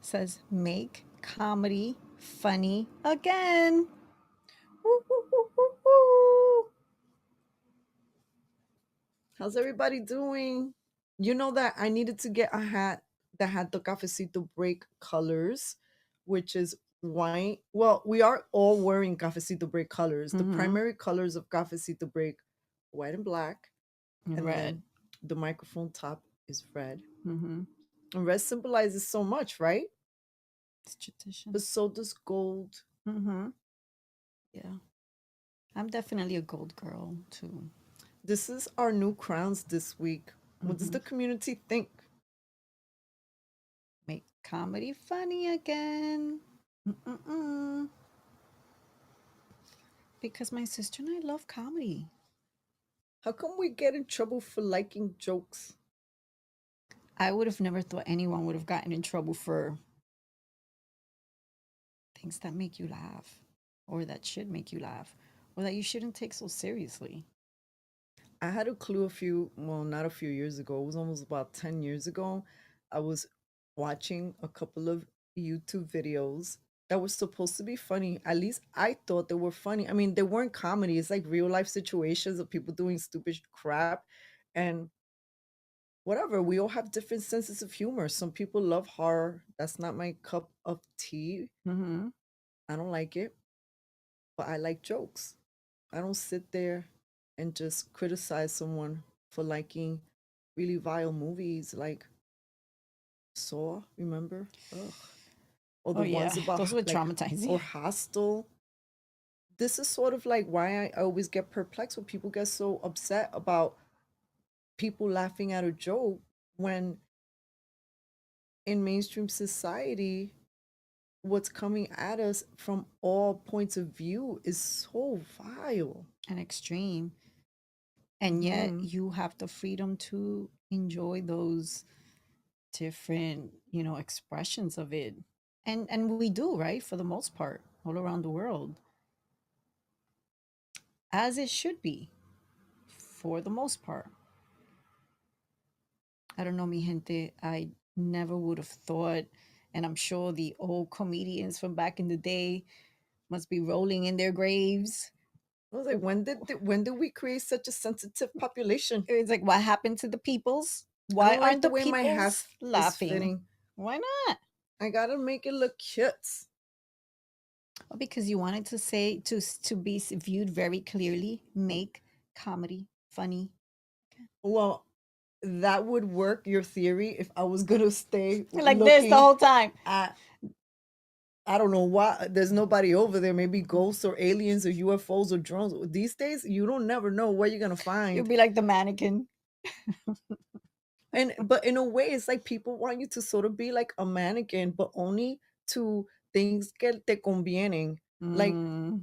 says, make comedy funny again. Woo, woo, woo, woo, woo. How's everybody doing? You know that I needed to get a hat that had the cafecito break colors, which is white. Well, we are all wearing cafecito break colors. The Mm-hmm. primary colors of cafecito break, white and black, and Red. then the microphone top is red. Mm-hmm. And red symbolizes so much, right? It's tradition. But so does gold. Mm-hmm. Yeah. I'm definitely a gold girl too. This is our new crowns this week. What does Mm-hmm. the community think? Make comedy funny again. Mm-mm-mm. Because my sister and I love comedy. How come we get in trouble for liking jokes? I would have never thought anyone would have gotten in trouble for things that make you laugh, or that should make you laugh, or that you shouldn't take so seriously. I had a clue well, not a few years ago. It was almost about 10 years ago. I was watching a couple of YouTube videos that were supposed to be funny. At least I thought they were funny. I mean, they weren't comedy. It's like real life situations of people doing stupid crap. And whatever, we all have different senses of humor. Some people love horror. That's not my cup of tea. Mm-hmm. I don't like it, but I like jokes. I don't sit there and just criticize someone for liking really vile movies like Saw, remember? Ugh. Or Oh the yeah, ones about those were like, traumatizing. or Hostel. This is sort of like why I always get perplexed when people get so upset about people laughing at a joke when in mainstream society, what's coming at us from all points of view is so vile. And extreme, and yet Hmm. you have the freedom to enjoy those different, expressions of it. And we do, right, for the most part, all around the world, as it should be, for the most part. I don't know, mi gente. I never would have thought, and I'm sure the old comedians from back in the day must be rolling in their graves. I was like, when did we create such a sensitive population? It's like, what happened to the peoples? I Why don't like aren't the the way my hat peoples is laughing? fitting. Why not? I gotta make it look cute. Well, because you wanted to say to be viewed very clearly, make comedy funny. Well, that would work your theory if I was gonna stay Like this the looking whole time. at, I don't know why there's nobody over there, maybe ghosts or aliens or UFOs or drones. These days you don't never know what you're gonna You'll find. be like the mannequin. And but in a way it's like people want you to sort of be like a mannequin, but only to things que te convienen. Like Mm,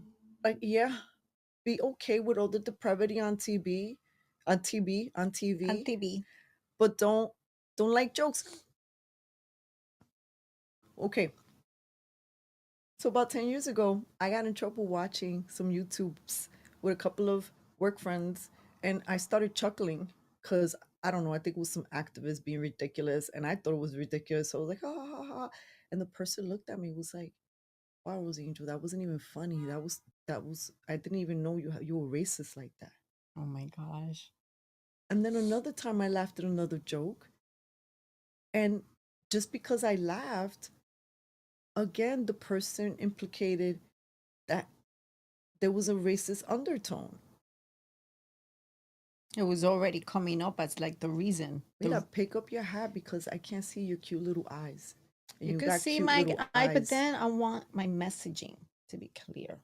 yeah, be okay with all the depravity on on TV, TV. but don't like jokes. Okay. So about 10 years ago, I got in trouble watching some YouTubes with a couple of work friends, and I started chuckling because I don't know, I think it was some activist being ridiculous, and I thought it was ridiculous. So I was like, ha ha ha ha. And the person looked at me, was like, wow, Rose Angel, that wasn't even funny. That was I didn't even know you were racist like that. Oh my gosh. And then another time I laughed at another joke, and just because I laughed, again, the person implicated that there was a racist undertone. It was already coming up as like the reason. Mira, pick up your hat because I can't see your cute little eyes. And You you could got see cute my little eye, but eyes. then I want my messaging to be clear.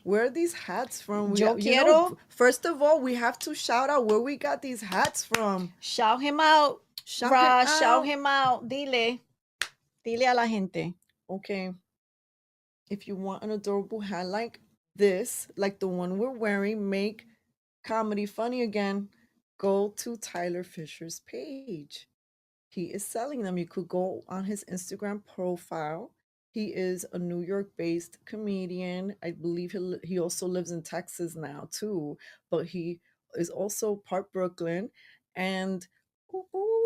Where are these hats from? Yo quiero First of all, we have to shout out where we got these hats from. shout him out. Shout him Ra, shout out. him out. Dile. Dile a la gente. Okay. If you want an adorable hat like this, like the one we're wearing, make comedy funny again, go to Tyler Fisher's page. He is selling them. You could go on his Instagram profile. He is a New York based comedian. I believe he also lives in Texas now too, but he is also part Brooklyn. And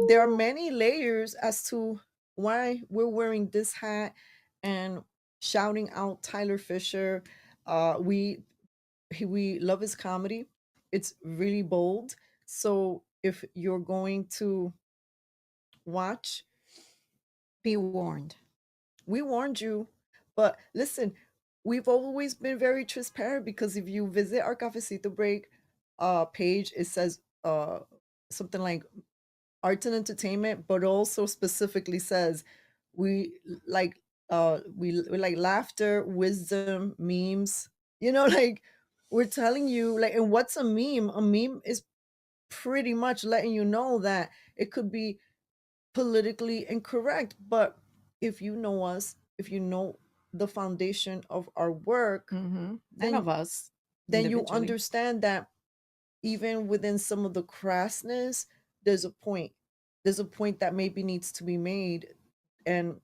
there are Ooh. many layers as to why we're wearing this hat and shouting out Tyler Fisher. We love his comedy. It's really bold. So if you're going to watch, Be warned. we warned you. But listen, we've always been very transparent because if you visit our Cafecito Break page, it says something like arts and entertainment, but also specifically says we like we like laughter, wisdom, memes. You know, like we're telling you like, and what's a meme? A meme is pretty much letting you know that it could be politically incorrect, but if you know us, if you know the foundation of our work, And then of us you individually. understand that even within some of the crassness, there's a point. There's a point that maybe needs to be made. And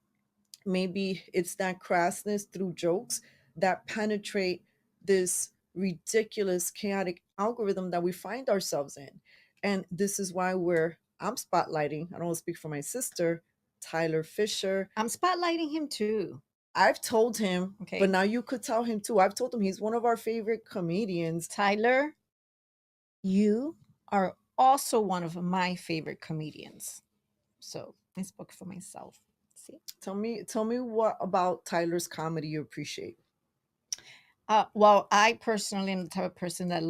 maybe it's that crassness through jokes that penetrate this ridiculous, chaotic algorithm that we find ourselves in. And this is why I'm spotlighting, I don't want to speak for my sister, Tyler Fisher. I'm spotlighting him too. I've told him, but Okay. now you could tell him too. I've told him he's one of our favorite comedians. Tyler, you are also one of my favorite comedians. So I spoke for myself. See? Tell me what about Tyler's comedy you appreciate. Well, I personally am the type of person that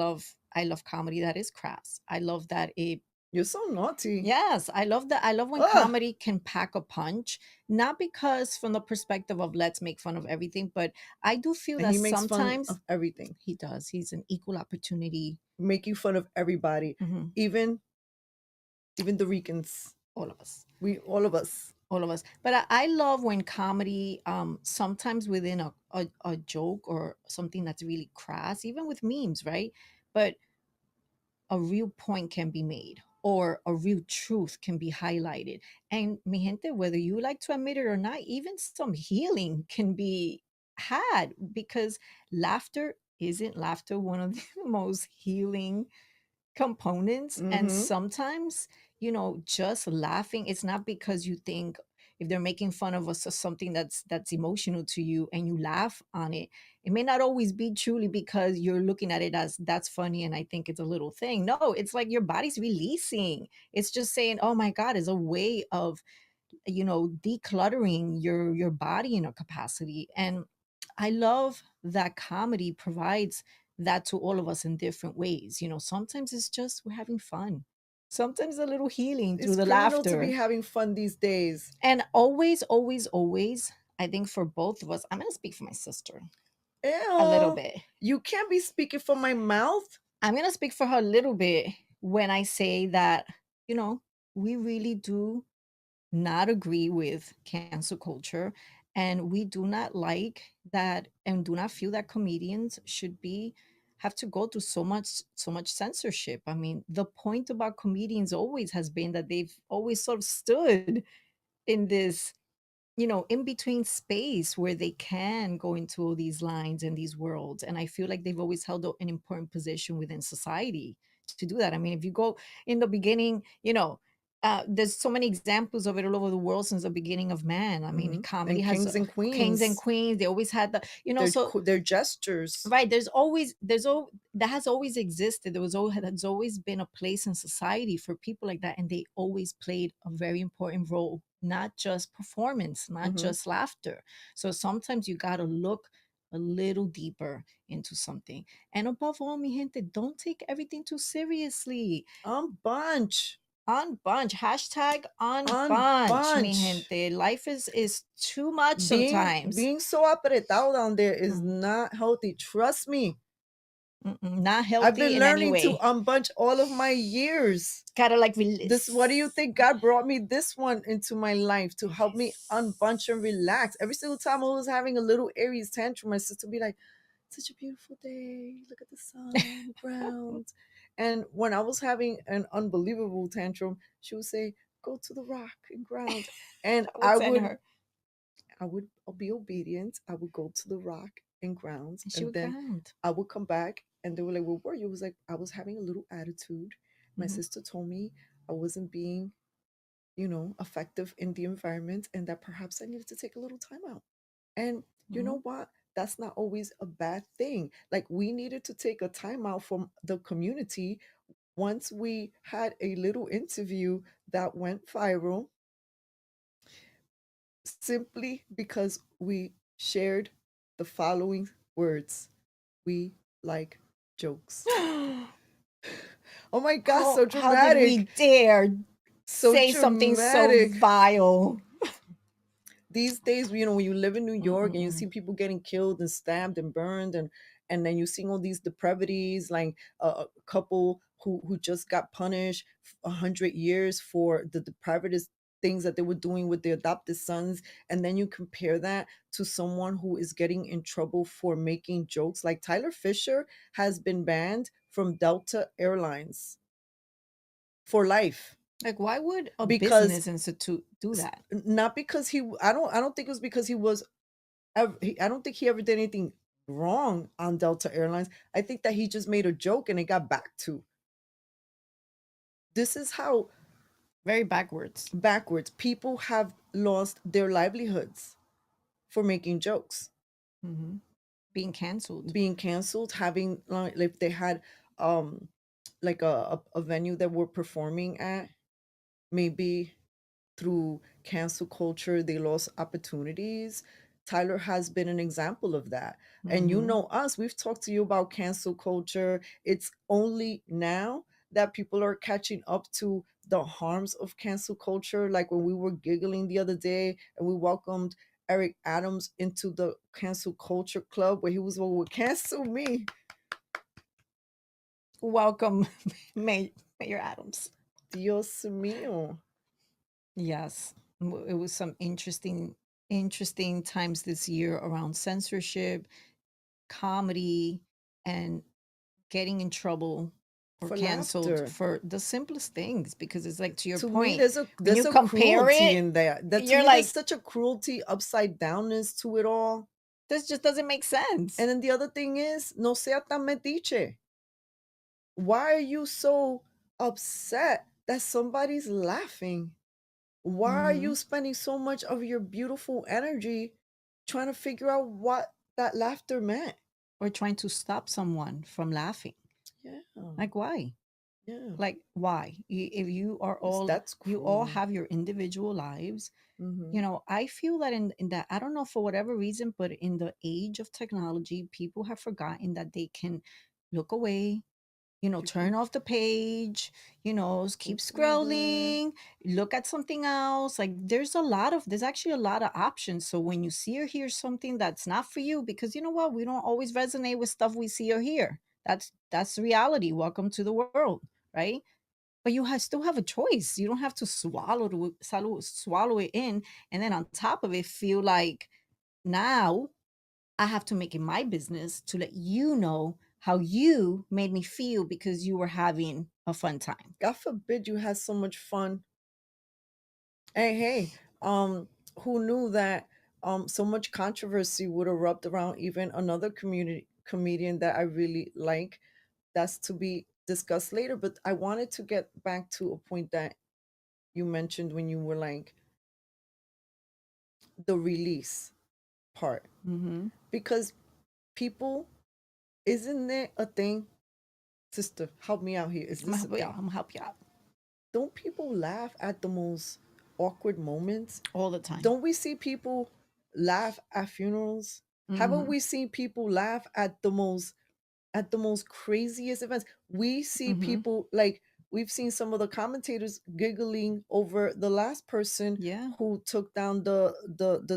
I love comedy that is crass. I love that it You're so naughty. yes, I love that. I love when Ugh. comedy can pack a punch, not because from the perspective of let's make fun of everything, but I do feel And that he makes fun sometimes of everything, he does. He's an equal opportunity. making fun of everybody, Mhm. even the Ricans. All of us. We all of us. All of us. But I love when comedy, sometimes within a joke or something that's really crass, even with memes, right? But a real point can be made or a real truth can be highlighted. And mi gente, whether you like to admit it or not, even some healing can be had because laughter isn't one of the most healing components. And Mm-hmm. sometimes, just laughing, it's not because you think if they're making fun of us or something that's emotional to you and you laugh on it, it may not always be truly because you're looking at it as that's funny and I think it's a little thing. No, it's like your body's releasing. It's just saying, oh my God, is a way of decluttering your body in a capacity. And I love that comedy provides that to all of us in different ways. Sometimes it's just we're having fun, sometimes a little healing through It's the criminal to be laughter. having fun these days. And always, always, always, I think for both of us, I'm going to speak for my sister a little Ew. bit. You can't be speaking from my mouth. I'm going to speak for her a little bit when I say that, you know, we really do not agree with cancel culture, and we do not like that and do not feel that comedians should be have to go through so much censorship. I mean, the point about comedians always has been that they've always sort of stood in this in between space where they can go into all these lines and these worlds. And I feel like they've always held an important position within society to do that. I mean, if you go in the beginning, there's so many examples of it all over the world since the beginning of man. I mean, Mm-hmm. comedy And has kings and kings and queens, queens. They always had so their gestures. right, that has always existed. Has always been a place in society for people like that, and they always played a very important role, not just performance, not Mm-hmm. just laughter. So sometimes you got to look a little deeper into something. And above all, mi gente, don't take everything too seriously. Unbunch. Unbunch, hashtag unbunch, mi Unbunch. gente. Life is too much sometimes. Being so apretado down there is Mm, not healthy. Trust me. not I've healthy been in any learning to way. unbunch all of my years. Gotta like This, what do you release. think? God brought me this one into my life to help me unbunch and relax. Every single time I was having a little Aries tantrum, my sister would be like, such a beautiful day. Look at the sun, ground. And when I was having an unbelievable tantrum, she would say, go to the rock and ground. And I would send her, I would be obedient. I would go to the rock and grounds, and she and would then ground. I would come back, and they were like, "Where were you?" I was like, "I was having a little attitude." My Mhm. sister told me I wasn't being effective in the environment, and that perhaps I needed to take a little time out. And you Mhm. know what? That's not always a bad thing. Like, we needed to take a time out from the community once we had a little interview that went viral simply because we shared the following words: we like jokes. Oh my gosh, so How did we dramatic. dare So say something so dramatic. vile? These days, when you live in New York and you Mm-mm-mm. see people getting killed and stabbed and burned, and then you see all these depravities, like a couple who just got punished 100 years for the depravitous things that they were doing with their adopted sons, and then you compare that to someone who is getting in trouble for making jokes. Like, Tyler Fisher has been banned from Delta Airlines for life Like, why would a because business institute do that? not because he I don't think it was because he was I don't think he ever did anything wrong on Delta Airlines. I think that he just made a joke and it got back to. This is how Very backwards. backwards people have lost their livelihoods for making jokes, Hmm. Being canceled. being canceled, having like if they had um like a venue that we're performing at, maybe through cancel culture, they lost opportunities. Tyler has been an example of that. And you Hmm. know us, we've talked to you about cancel culture. It's only now that people are catching up to the harms of cancel culture. Like when we were giggling the other day and we welcomed Eric Adams into the cancel culture club where he was, well, would cancel me. Welcome, Mayor Adams. Dios mío. Yes, it was some interesting times this year around censorship, comedy, and getting in trouble or For canceled laughter. for the simplest things, because it's like, to your To me, point, there's a when you there's a compare cruelty it, in that to you're me, there's like, such a cruelty upside downness to it all. this just doesn't make sense. And then the other thing is, no sea tan metiche. Why are you so upset that somebody's laughing? Why are Hmm. you spending so much of your beautiful energy trying to figure out what that laughter meant? Or trying to stop someone from laughing. Yeah, Like, why? yeah. Like, why? If you are all, That's you all cruel. have your individual lives. Mm-hmm. I feel that in that, I don't know, for whatever reason, but in the age of technology, people have forgotten that they can look away, You turn can off the page, keep open a door. scrolling, look at something else. Like, there's actually a lot of options. So when you see or hear something that's not for you, because you know what, we don't always resonate with stuff we see or hear. That's reality. Welcome to the world, right? But still have a choice. You don't have to swallow it in, and then on top of it, feel like now I have to make it my business to let you know how you made me feel because you were having a fun time. God forbid you had so much fun. Hey, who knew that so much controversy would erupt around even another community comedian that I really like? That's to be discussed later. But I wanted to get back to a point that you mentioned when you were like the release part. Mm-hmm. Because people, isn't it a thing? Sister, help me out here. Is I'm gonna this a help you out. thing? I'm gonna help you out Don't people laugh at the most awkward moments? all the time. Don't we see people laugh at funerals? Haven't Mm-hmm. we seen people laugh at the most craziest events? We see Mm-hmm. people like we've seen some of the commentators giggling over the last person Yeah. who took down the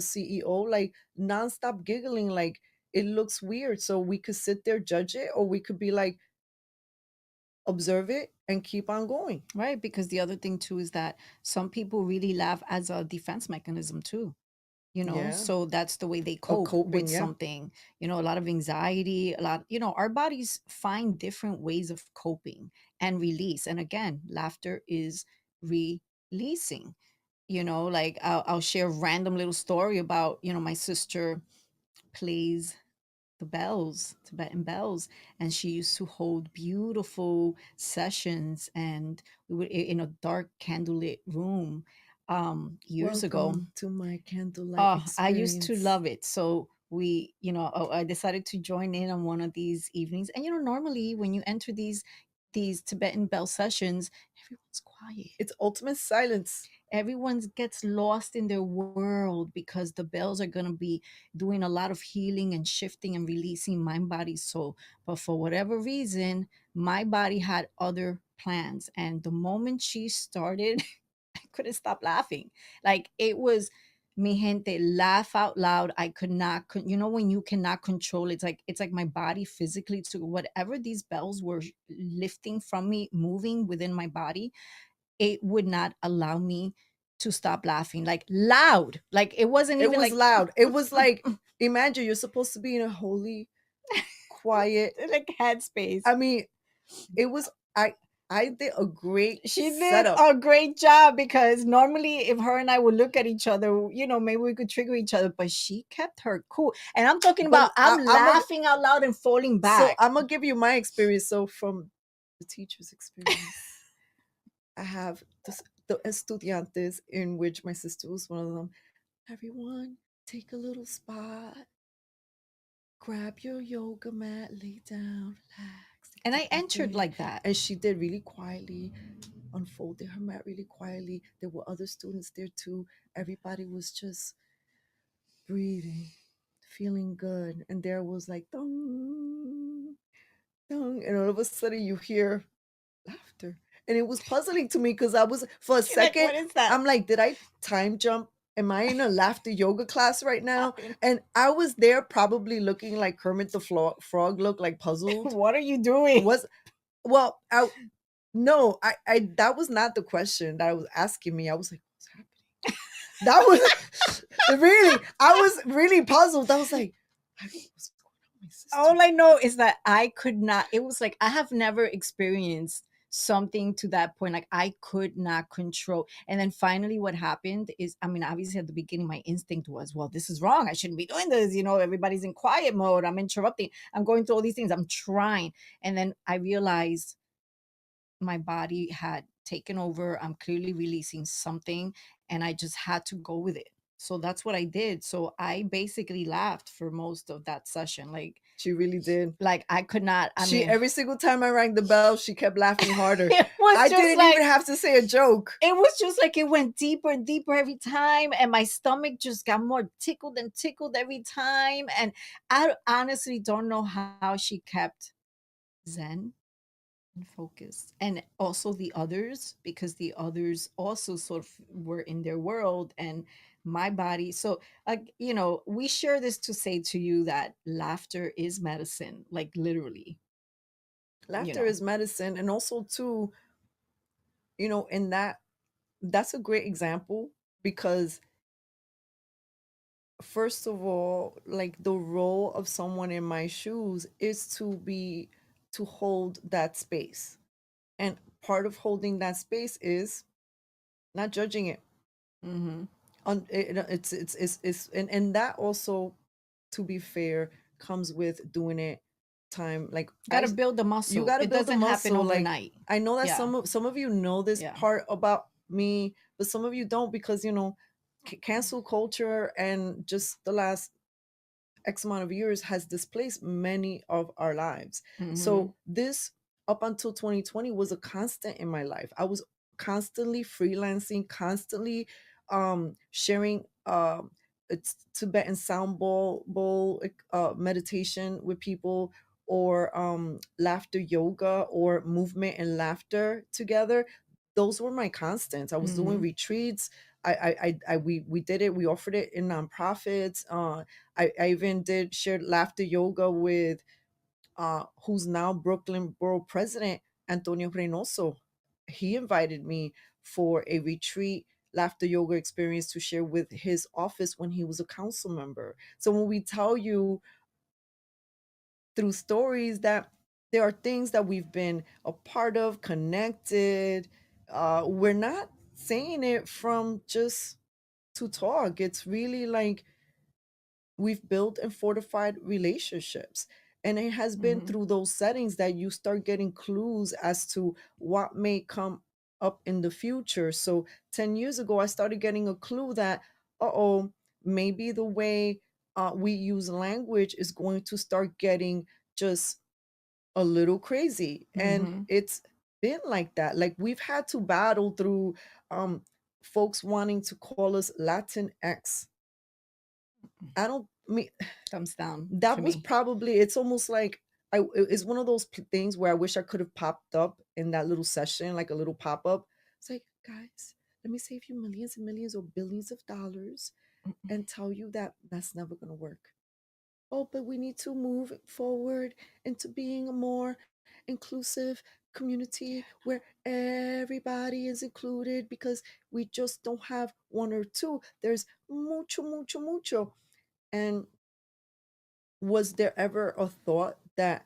CEO, like nonstop giggling, like it looks weird. So we could sit there, judge it, or we could be like, observe it and keep on going. Right. Because the other thing too is that some people really laugh as a defense mechanism too. Yeah. So that's the way they Oh, cope with coping, yeah. something. A lot of anxiety, a lot, our bodies find different ways of coping and release. And again, laughter is releasing. Like, I'll share a random little story about, my sister plays the bells, Tibetan bells, and she used to hold beautiful sessions, and we would in a dark candlelit room. years ago. Welcome to my candlelight Oh, I used to experience. love it. So I decided to join in on one of these evenings. And normally when you enter these Tibetan bell sessions, everyone's quiet. It's ultimate silence. Everyone gets lost in their world because the bells are going to be doing a lot of healing and shifting and releasing mind, body, soul. But for whatever reason, my body had other plans. And the moment she started, I couldn't stop laughing. Like it was mi gente, laugh out loud. I could not when you cannot control, it's like my body physically, to whatever these bells were lifting from me, moving within my body, it would not allow me to stop laughing, like loud. Like it wasn't It even was like loud. It was like, imagine you're supposed to be in a holy, quiet. like headspace. I mean, it was I did a great She did setup. a great job, because normally if her and I would look at each other, maybe we could trigger each other, but she kept her cool. And I'm talking about But I'm I'm a laughing out loud and falling so back. I'm gonna give you my experience. So from the teacher's experience, I have the estudiantes, in which my sister was one of them. Everyone, take a little spot, grab your yoga mat, lay down, relax, take And a I deep breath entered in. like that. And she did really quietly, unfolded her mat really quietly. There were other students there too. Everybody was just breathing, feeling good. And there was like, dong, dong. And all of a sudden you hear laughter. And it was puzzling to me because I was, for a You're like, second, what is that? I'm like, did I time jump? Am I in a laughter yoga class right now? Happened? And I was there probably looking like Kermit the Frog, looked like puzzled. What are you doing? Was, well, no, I that was not the question that I was asking me. I was like, what's happening? That was really, I was really puzzled. I was like, I don't know what's going on with my sister. All I know is that I could not, it was like I have never experienced something to that point. Like I could not control. And then finally what happened is, I mean, obviously at the beginning my instinct was, well, this is wrong. I shouldn't be doing this. Everybody's in quiet mode. I'm interrupting. I'm going through all these things. I'm trying. And then I realized my body had taken over. I'm clearly releasing something, and I just had to go with it. So that's what I did. So I basically laughed for most of that session. She really did. Like I could not, I She, mean, every single time I rang the bell, she kept laughing harder. it was I just didn't even like have to say a joke. it went deeper and deeper every time, and my stomach just got more tickled and tickled every time. And I honestly don't know how she kept zen and focus, and also the others, because the others also sort of were in their world and my body. So we share this to say to you that laughter is medicine, like literally. you Laughter know is medicine. And also too, in that's a great example because first of all, like the role of someone in my shoes is to hold that space. And part of holding that space is not judging it. hmm It's and that also, to be fair, comes with doing it time. Like Got to build the you muscle. got to It build the doesn't happen muscle. Like overnight. I know that Yeah. some of you know this Yeah. part about me, but some of you don't because cancel culture and just the last X amount of years has displaced many of our lives. hmm So this, up until 2020, was a constant in my life. I was constantly freelancing, constantly sharing it's Tibetan sound bowl meditation with people, or laughter yoga, or movement and laughter together. Those were my constants. I was doing hmm retreats. We did it. We offered it in nonprofits. I even did shared laughter yoga with who's now Brooklyn Borough President, Antonio Reynoso. He invited me for a retreat laughter yoga experience to share with his office when he was a council member. So when we tell you through stories that there are things that we've been a part of, connected, we're not saying it from just to talk. It's really like we've built and fortified relationships. And it has been hmm through those settings that you start getting clues as to what may come up in the future. So 10 years ago, I started getting a clue that, oh, maybe the way we use language is going to start getting just a little crazy. And Mhm. it's been like that. Like we've had to battle through um, folks wanting to call us Latin X. I don't mean Thumbs down that for was me. probably, it's almost like it's one of those things where I wish I could have popped up in that little session, like a little pop-up. It's like, guys, let me save you millions and millions or billions of dollars and tell you that that's never going to work. Oh, but we need to move forward into being a more inclusive community where everybody is included, because we just don't have one or two. There's mucho, mucho, mucho. And was there ever a thought that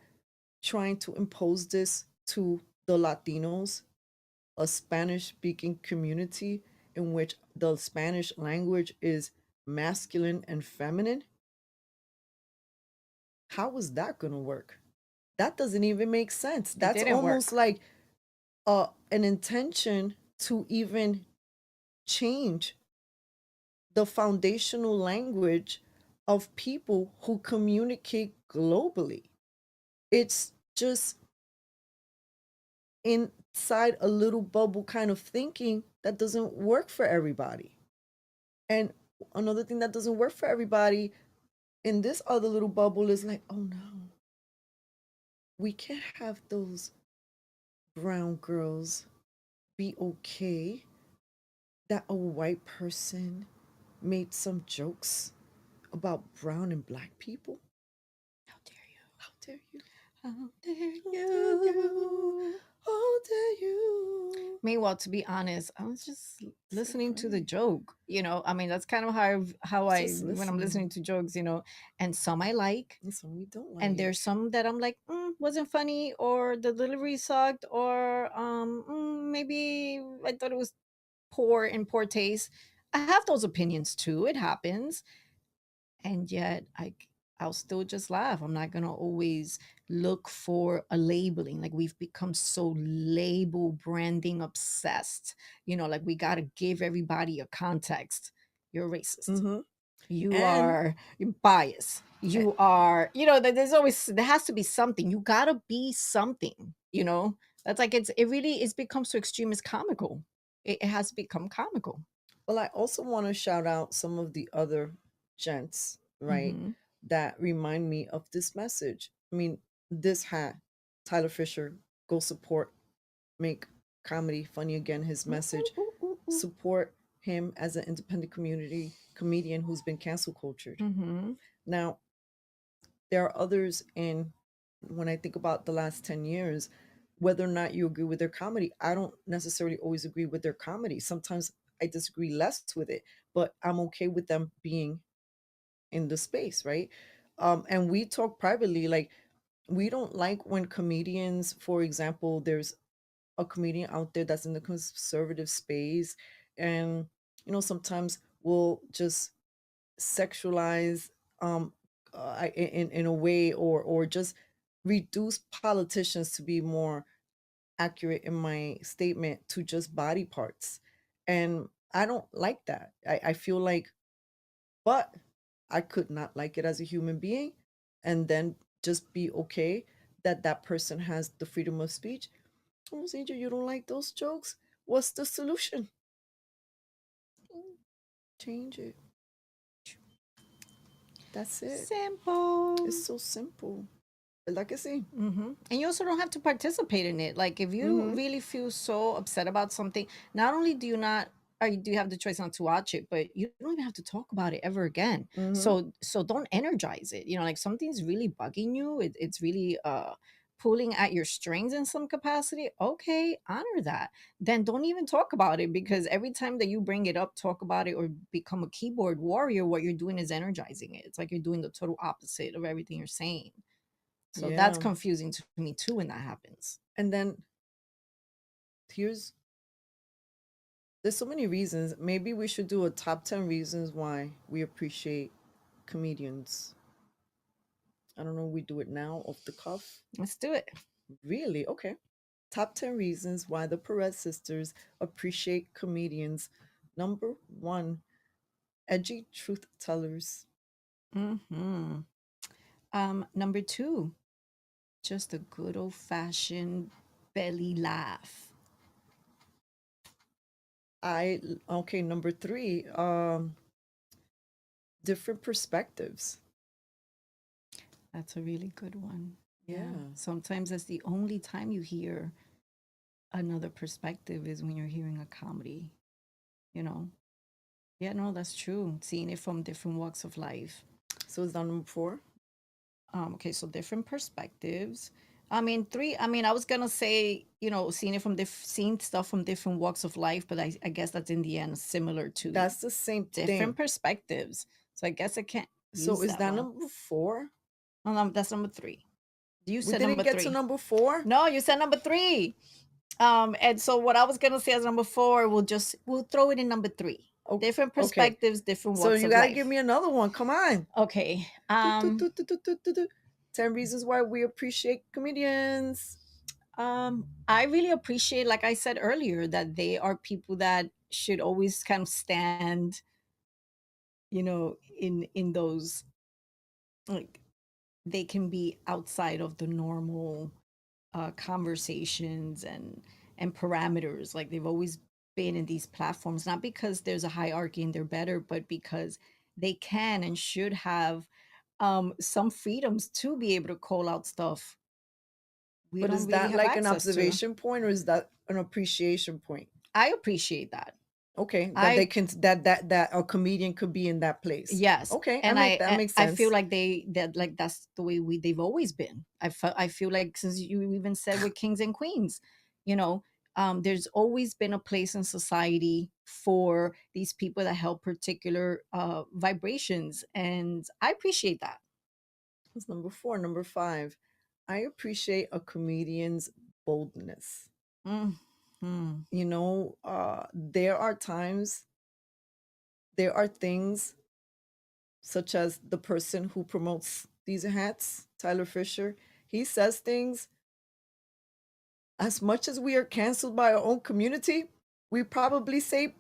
trying to impose this to the Latinos, a Spanish speaking community in which the Spanish language is masculine and feminine, how is that going to work? That doesn't even make sense. It That's didn't almost work. like an intention to even change the foundational language of people who communicate globally. It's just inside a little bubble kind of thinking that doesn't work for everybody. And another thing that doesn't work for everybody in this other little bubble is like, oh no, we can't have those brown girls be okay that a white person made some jokes about brown and black people. How dare you? How dare you? How dare How dare you? you? How dare you? Meanwhile, to be honest, I was just So listening to the funny. joke. I mean, that's kind of how I Just when I'm listening listening. to jokes. And some I like, And some we don't and there's like. some that I'm like, wasn't funny, or the delivery sucked, or maybe I thought it was poor in poor taste. I have those opinions too. It happens, and yet I'll still just laugh. I'm not gonna always look for a labeling. Like we've become so label branding obsessed. Like we gotta give everybody a context. You're racist. Mm-hmm. You And are biased. eh, You are, there has to be something. You gotta be something. That's like it really it's become so extreme, it's comical. It has become comical. well, I also want to shout out some of the other gents, right, Hmm. that remind me of this message. I mean, this hat, Tyler Fisher, go support, make comedy funny again, his Ooh, ooh, message. ooh, ooh, ooh. Support him as an independent community comedian who's been cancel cultured. Mhm. Now, there are others in, when I think about the last 10 years, whether or not you agree with their comedy, I don't necessarily always agree with their comedy. Sometimes I disagree less with it, but I'm okay with them being in the space, right? And we talk privately, like we don't like when comedians, for example, there's a comedian out there that's in the conservative space, and sometimes we'll just sexualize um in a way, or just reduce politicians, to be more accurate in my statement, to just body parts. And I don't like that. I feel like, but I could not like it as a human being, and then just be okay that that person has the freedom of speech. Oh, Angel, you don't like those jokes? What's the solution? Change it. That's it. It's Simple. so simple. Like I say. And you also don't have to participate in it. Like if you Mm-hmm. really feel so upset about something, not only do you not or do you have the choice not to watch it, but you don't even have to talk about it ever again. Mm-hmm. So don't energize it. Like something's really bugging you. It's really pulling at your strings in some capacity. Okay, honor that. Then don't even talk about it, because every time that you bring it up, talk about it, or become a keyboard warrior, what you're doing is energizing it. It's like you're doing the total opposite of everything you're saying. So that's Yeah. confusing to me too when that happens. And then here's there's so many reasons. Maybe we should do a top 10 reasons why we appreciate comedians. I don't know, we do it now off the cuff. Let's do it. Really? Okay. Top 10 reasons why the Perez sisters appreciate comedians. Number one, edgy truth tellers. Hmm. Number two, just a good old fashioned belly laugh. Okay, number three, different perspectives. That's a really good one. Yeah. Yeah. Sometimes that's the only time you hear another perspective is when you're hearing a comedy, you know? Yeah, no, that's true. Seeing it from different walks of life. So is that number four? Okay, so different perspectives. I mean, three. I mean, I was gonna say, seeing it from seeing stuff from different walks of life, but I guess that's in the end similar to That's the same different thing. perspectives. So I guess I can't So use is that that one. number four? No, that's number three. You We said didn't number get to three. number four? No, you said number three. And so what I was gonna say as number four, we'll throw it in number three. Oh, Different okay. perspectives, different So walks you of got to give life. me another one. Come on. Okay. Do, do, do, do, do, do, do, do. 10 reasons why we appreciate comedians. I really appreciate, like I said earlier, that they are people that should always kind of stand, in those, like, they can be outside of the normal conversations and parameters. Like they've always been in these platforms, not because there's a hierarchy and they're better, but because they can and should have some freedoms to be able to call out stuff we But don't is really that have like an access to. observation point or is that an appreciation point? I appreciate that. Okay, that they I can that a comedian could be in that place. Yes, Okay, and that makes I feel sense. like that's the way they've always been. I feel like since you even said with kings and queens, you know, there's always been a place in society for these people that help particular vibrations, and I appreciate that. That's number four. Number five, I appreciate a comedian's boldness. Mhm. There are times, there are things such as the person who promotes these hats, Tyler Fisher. He says things, as much as we are canceled by our own community, we probably say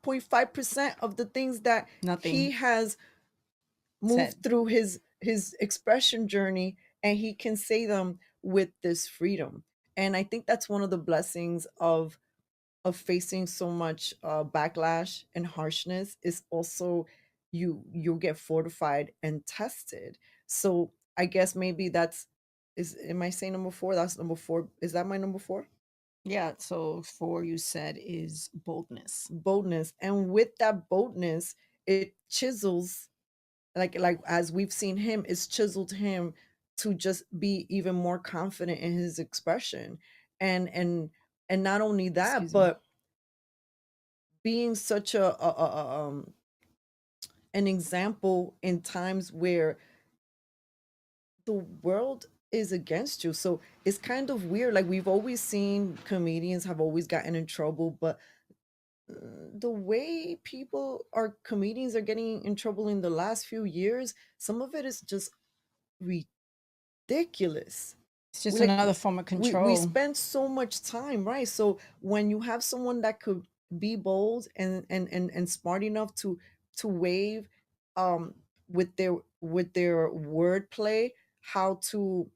0.5% of the things that he Nothing has moved said. through his expression journey, and he can say them with this freedom. And I think that's one of the blessings of facing so much backlash and harshness is also you'll get fortified and tested. So I guess maybe that's is am I saying number four? That's number four. Is that my number four? Yeah. So four you said is boldness. Boldness. And with that boldness, it chisels, like as we've seen him, it's chiseled him to just be even more confident in his expression. And not only that, Excuse me. but being such an example in times where the world is against you. So it's kind of weird. Like we've always seen comedians have always gotten in trouble, but the way people are comedians are getting in trouble in the last few years, some of it is just ridiculous. It's We just like another form of we control. spend so much time, right? So when you have someone that could be bold and smart enough to wave um with their wordplay how to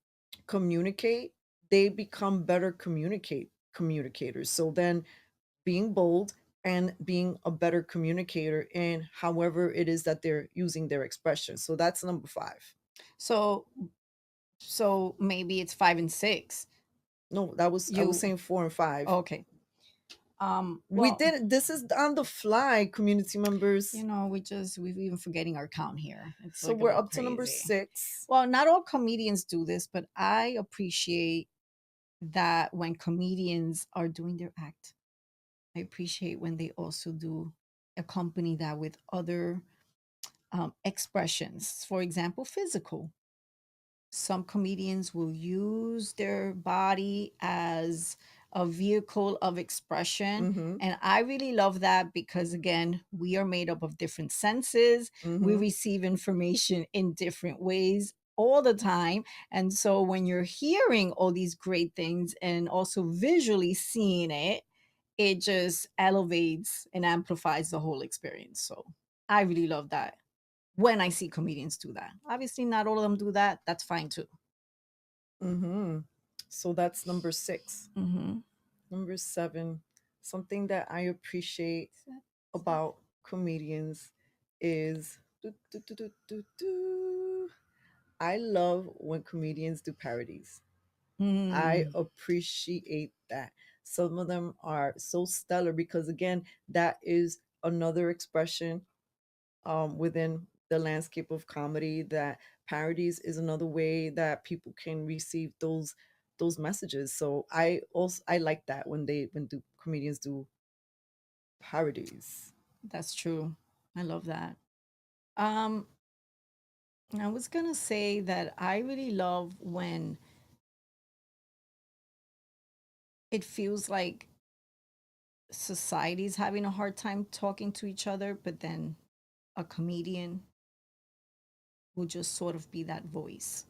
communicate, they become better communicators. So then being bold and being a better communicator in however it is that they're using their expression. So that's number five. So maybe it's five and six. No, that was I was You saying four and five. Okay. We Well, did this is on the fly, community members. we've even forgetting our count here. It's So like a we're little up to number crazy. six. Well, not all comedians do this, but I appreciate that when comedians are doing their act. I appreciate when they also do accompany that with other expressions. For example, physical. Some comedians will use their body as a vehicle of expression. Mm-hmm. And I really love that because, again, we are made up of different senses. We Mm-hmm. receive information in different ways. all the time. And so when you're hearing all these great things and also visually seeing it, it just elevates and amplifies the whole experience. So I really love that when I see comedians do that. Obviously, not all of them do that. That's fine too. Mm-hmm. So that's number six. Hmm. Number seven, something that I appreciate about comedians is I love when comedians do parodies. I Mm, appreciate that. Some of them are so stellar because, again, that is another expression within the landscape of comedy, that parodies is another way that people can receive those messages. So I like that when comedians do parodies. that's true. I love that. Um, I was gonna say that I really love when it feels like society's having a hard time talking to each other, but then a comedian will just sort of be that voice.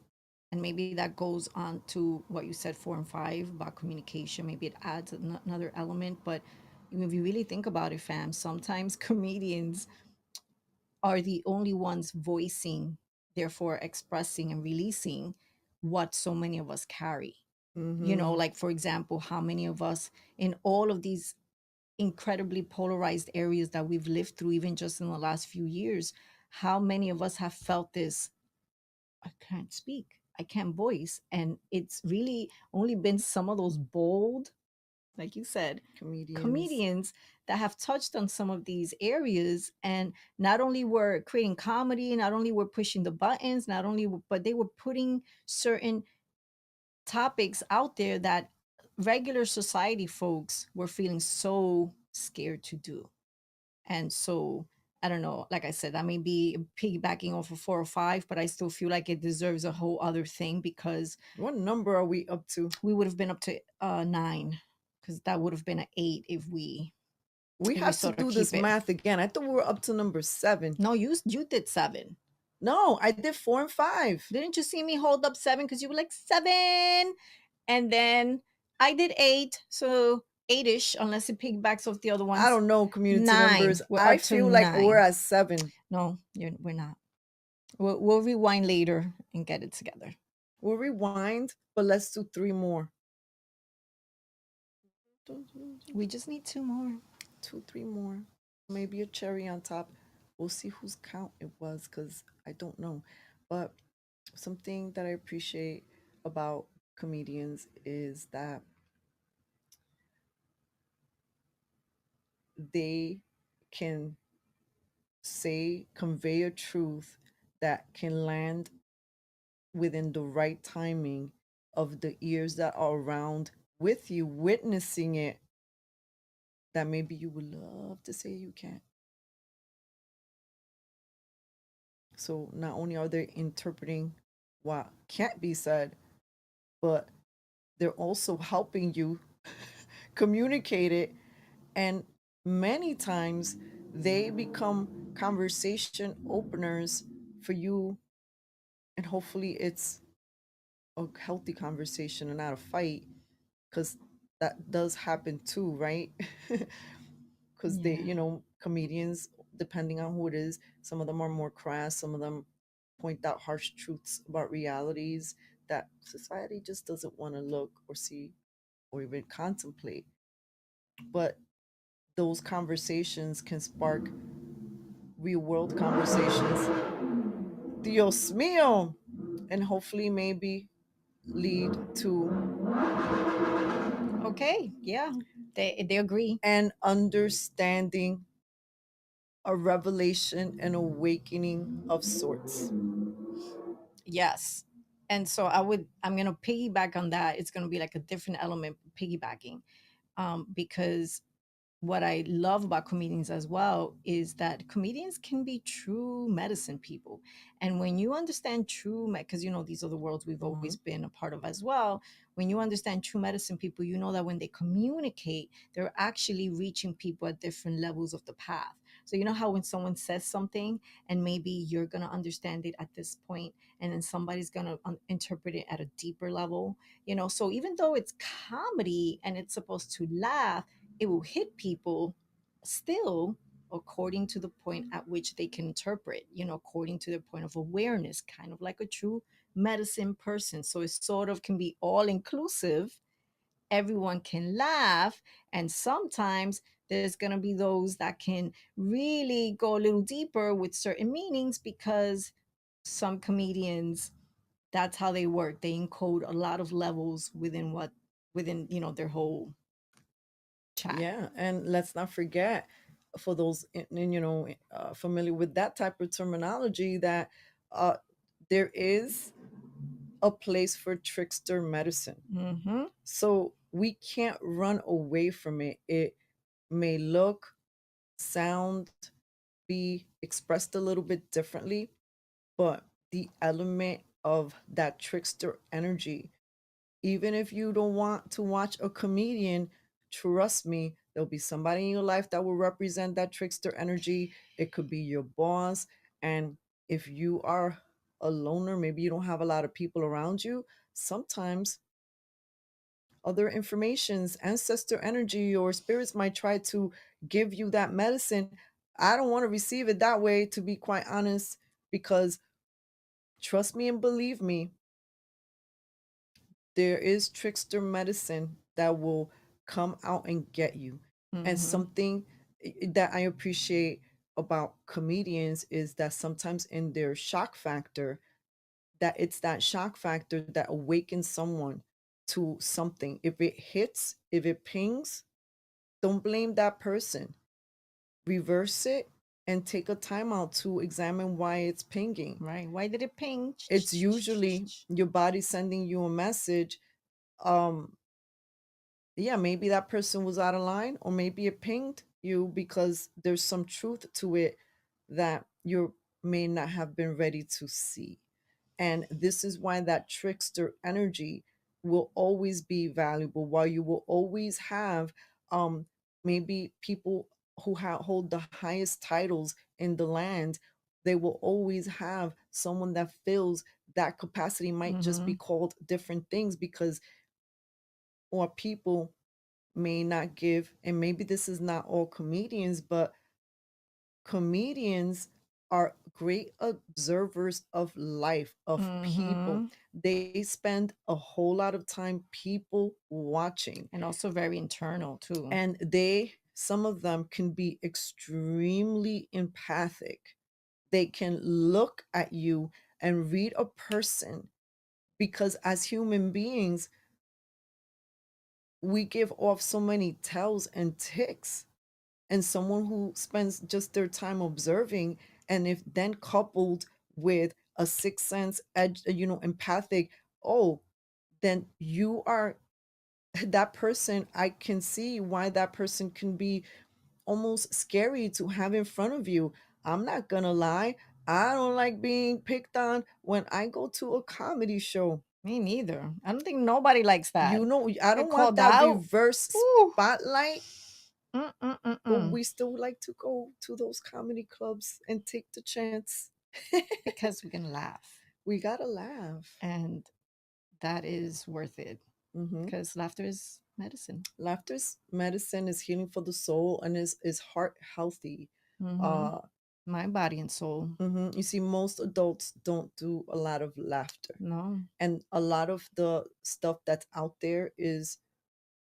And maybe that goes on to what you said 4 and 5 about communication. Maybe it adds another element. But if you really think about it, fam, sometimes comedians are the only ones voicing, therefore expressing and releasing what so many of us carry. Mm-hmm. Like for example, how many of us in all of these incredibly polarized areas that we've lived through, even just in the last few years, how many of us have felt this? I can't speak, I can't voice. And it's really only been some of those bold, like you said, Comedians. comedians that have touched on some of these areas, and not only were creating comedy, not only were pushing the buttons, not only but they were putting certain topics out there that regular society folks were feeling so scared to do. And so I don't know, like I said, that may be piggybacking off of 4 or 5, but I still feel like it deserves a whole other thing because What number are we up to? we would have been up to 9, because that would have been an 8 if we We if we have to sort of do this keep it. math again. I thought we were up to number seven. No, you did 7. No, I did 4 and 5. Didn't you see me hold up 7 because you were like 7? And then I did 8, so 8ish, unless it piggybacks off the other I ones. don't know community 9. members. We're I up to feel like we're 9. at 7. No, we're not. We'll rewind later and get it together. We'll rewind, but let's do three more. We just need 2 more. Two, three more. Maybe a cherry on top. We'll see whose count it was because I don't know. But something that I appreciate about comedians is that they can convey a truth that can land within the right timing of the ears that are around with you, witnessing it, that maybe you would love to say you can't. So not only are they interpreting what can't be said, but they're also helping you communicate it. And many times they become conversation openers for you. And hopefully it's a healthy conversation and not a fight, because that does happen too, right? Because Yeah. comedians, depending on who it is, some of them are more crass, some of them point out harsh truths about realities that society just doesn't want to look or see or even contemplate. But those conversations can spark real world conversations. Dios mío! And hopefully, maybe lead to Okay. Yeah. They agree. an understanding, a revelation, an awakening of sorts. Yes. And so I'm going to piggyback on that. It's going to be like a different element piggybacking, because what I love about comedians as well is that comedians can be true medicine people. And when you understand because these are the worlds we've Mm-hmm. always been a part of as well. When you understand true medicine people, that when they communicate, they're actually reaching people at different levels of the path. So you know how when someone says something and maybe you're going to understand it at this point and then somebody's going to interpret it at a deeper level, you know? So even though it's comedy and it's supposed to laugh, it will hit people still according to the point at which they can interpret, you know, according to their point of awareness, kind of like a true medicine person. So it sort of can be all inclusive. Everyone can laugh. And sometimes there's going to be those that can really go a little deeper with certain meanings because some comedians, that's how they work. They encode a lot of levels within within, you know, their whole chat. Yeah, and let's not forget, for those familiar with that type of terminology, that uh, there is a place for trickster medicine. Mm-hmm. So we can't run away from it. It may look, sound, be expressed a little bit differently, but the element of that trickster energy, even if you don't want to watch a comedian, trust me, there'll be somebody in your life that will represent that trickster energy. It could be your boss. And if you are a loner, maybe you don't have a lot of people around you, sometimes other informations, ancestor energy, or spirits might try to give you that medicine. I don't want to receive it that way, to be quite honest, because trust me and believe me, there is trickster medicine that will come out and get you. And Mm-hmm. something that I appreciate about comedians is that sometimes in their shock factor, that it's that shock factor that awakens someone to something. If it hits, if it pings, don't blame that person. Reverse it and take a time out to examine why it's pinging. Right. Why did it ping? It's usually your body sending you a message. um yeah, maybe that person was out of line, or maybe it pinged you because there's some truth to it that you may not have been ready to see. And this is why that trickster energy will always be valuable, while you will always have um maybe people who hold the highest titles in the land. They will always have someone that fills that capacity, might just Mm-hmm. be called different things, because or people may not give, and maybe this is not all comedians, but comedians are great observers of life, of people. Mm-hmm. They spend a whole lot of time people watching, And also very internal too. and some of them can be extremely empathic. They can look at you and read a person, because as human beings, we give off so many tells and ticks. And someone who spends just their time observing, and if then coupled with a sixth sense edge, empathic, oh, then you are that person. I can see why that person can be almost scary to have in front of you. I'm not gonna lie, I don't like being picked on when I go to a comedy show. Me neither. I don't think nobody likes that. I Get don't want called that out. reverse Ooh. spotlight. But Mm-mm-mm-mm. we still like to go to those comedy clubs and take the chance. Because we can laugh. We gotta laugh. And that is worth it. Hmm. Because laughter is medicine. Laughter's medicine, is healing for the soul, and is heart healthy. Mm-hmm. Uh, Mind, body, and soul. You see, most adults don't do a lot of laughter, No. and a lot of the stuff that's out there is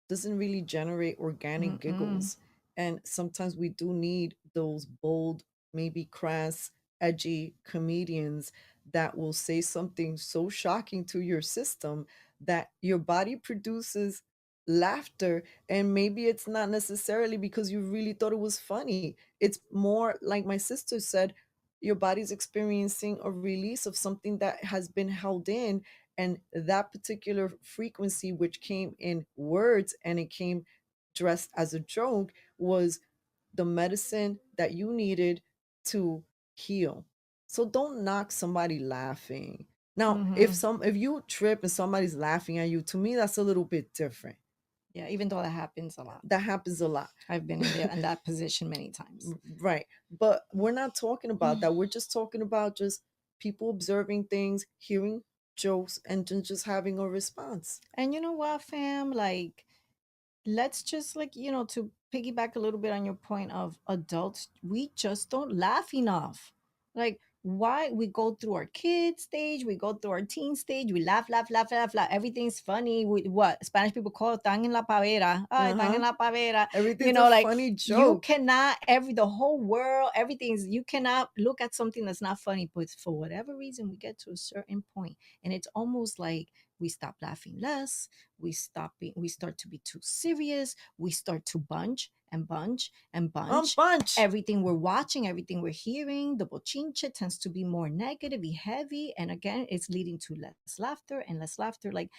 doesn't really generate organic Mm-mm. giggles. And sometimes we do need those bold, maybe crass, edgy comedians that will say something so shocking to your system that your body produces laughter. And maybe it's not necessarily because you really thought it was funny. It's more like my sister said, your body's experiencing a release of something that has been held in, and that particular frequency, which came in words and it came dressed as a joke, was the medicine that you needed to heal. So don't knock somebody laughing. Now, Mm-hmm. if you trip and somebody's laughing at you, to me that's a little bit different. Yeah, even though that happens a lot. That happens a lot. I've been in that position many times. Right. But we're not talking about that. We're just talking about just people observing things, hearing jokes, and then just having a response. And you know what, fam? Like, let's just like, to piggyback a little bit on your point of adults, we just don't laugh enough. Like, why we go through our kid stage, we go through our teen stage, we laugh, laugh, laugh, laugh, laugh. Everything's funny. What Spanish people call "tan en la pavera." Ay, tan en la pavera. Everything's a Like, funny you joke. cannot the whole world, everything's, you cannot look at something that's not funny. But for whatever reason, we get to a certain point, and it's almost like we stop laughing less, we start to be too serious, we start to bunch and bunch and bunch. Bunch. Everything we're watching, everything we're hearing, the bochinche tends to be more negative, heavy, and again, it's leading to less laughter and less laughter. Like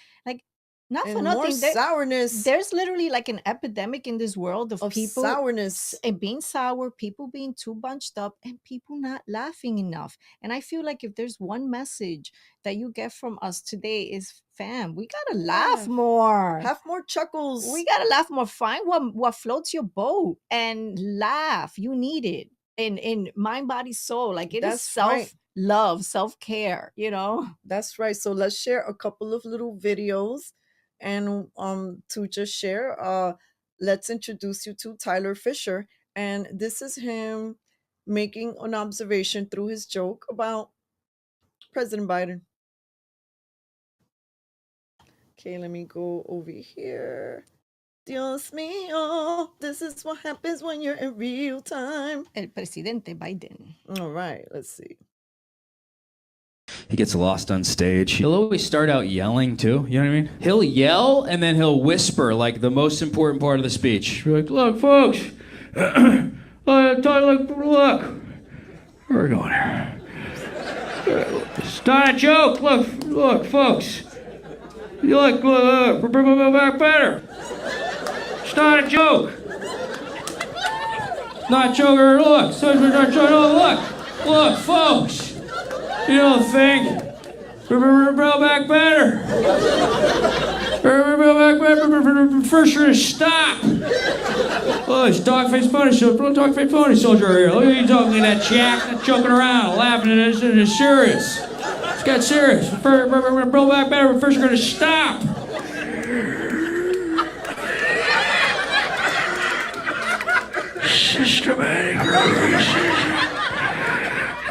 not And for more nothing, sourness. there's literally like an epidemic in this world of people sourness and being sour, people being too bunched up, and people not laughing enough. And I feel like if there's one message that you get from us today is, fam, we gotta laugh more. Have more chuckles. We gotta laugh more. Find what floats your boat and laugh. You need it in mind, body, soul. Like, it is self-love, self-care, That's right. So let's share a couple of little videos, and to just share, let's introduce you to Tyler Fisher. And this is him making an observation through his joke about President Biden. Okay, let me go over here. Dios mío, this is what happens when you're in real time. El presidente Biden. All right, let's see. He gets lost on stage. He'll always start out yelling too. You know what I mean? He'll yell and then he'll whisper like the most important part of the speech. Like, look, folks. Look. Where are we going here? It's not a joke. Look, folks. You look back better. It's not a joke. Not a joke. Look, folks. You don't think? Bro back better. First, you're gonna stop. Oh, it's dog-faced pony soldier. Dog-faced pony soldier here. Look at you talking to that jack, not joking around, laughing at this. It's serious. It's got serious. Bro back better. First, you're gonna stop. Systematic racism.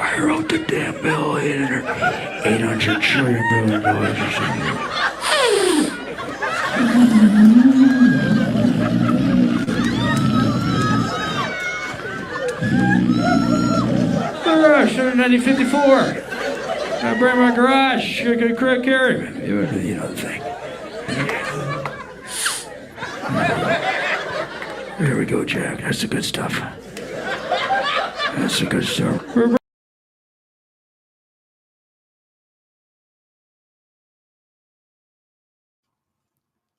I wrote the damn bill, $800 trillion or something. Garage, 1954. I bring my garage. I can carry me. You know the thing. There we go, Jack. That's the good stuff. That's the good stuff.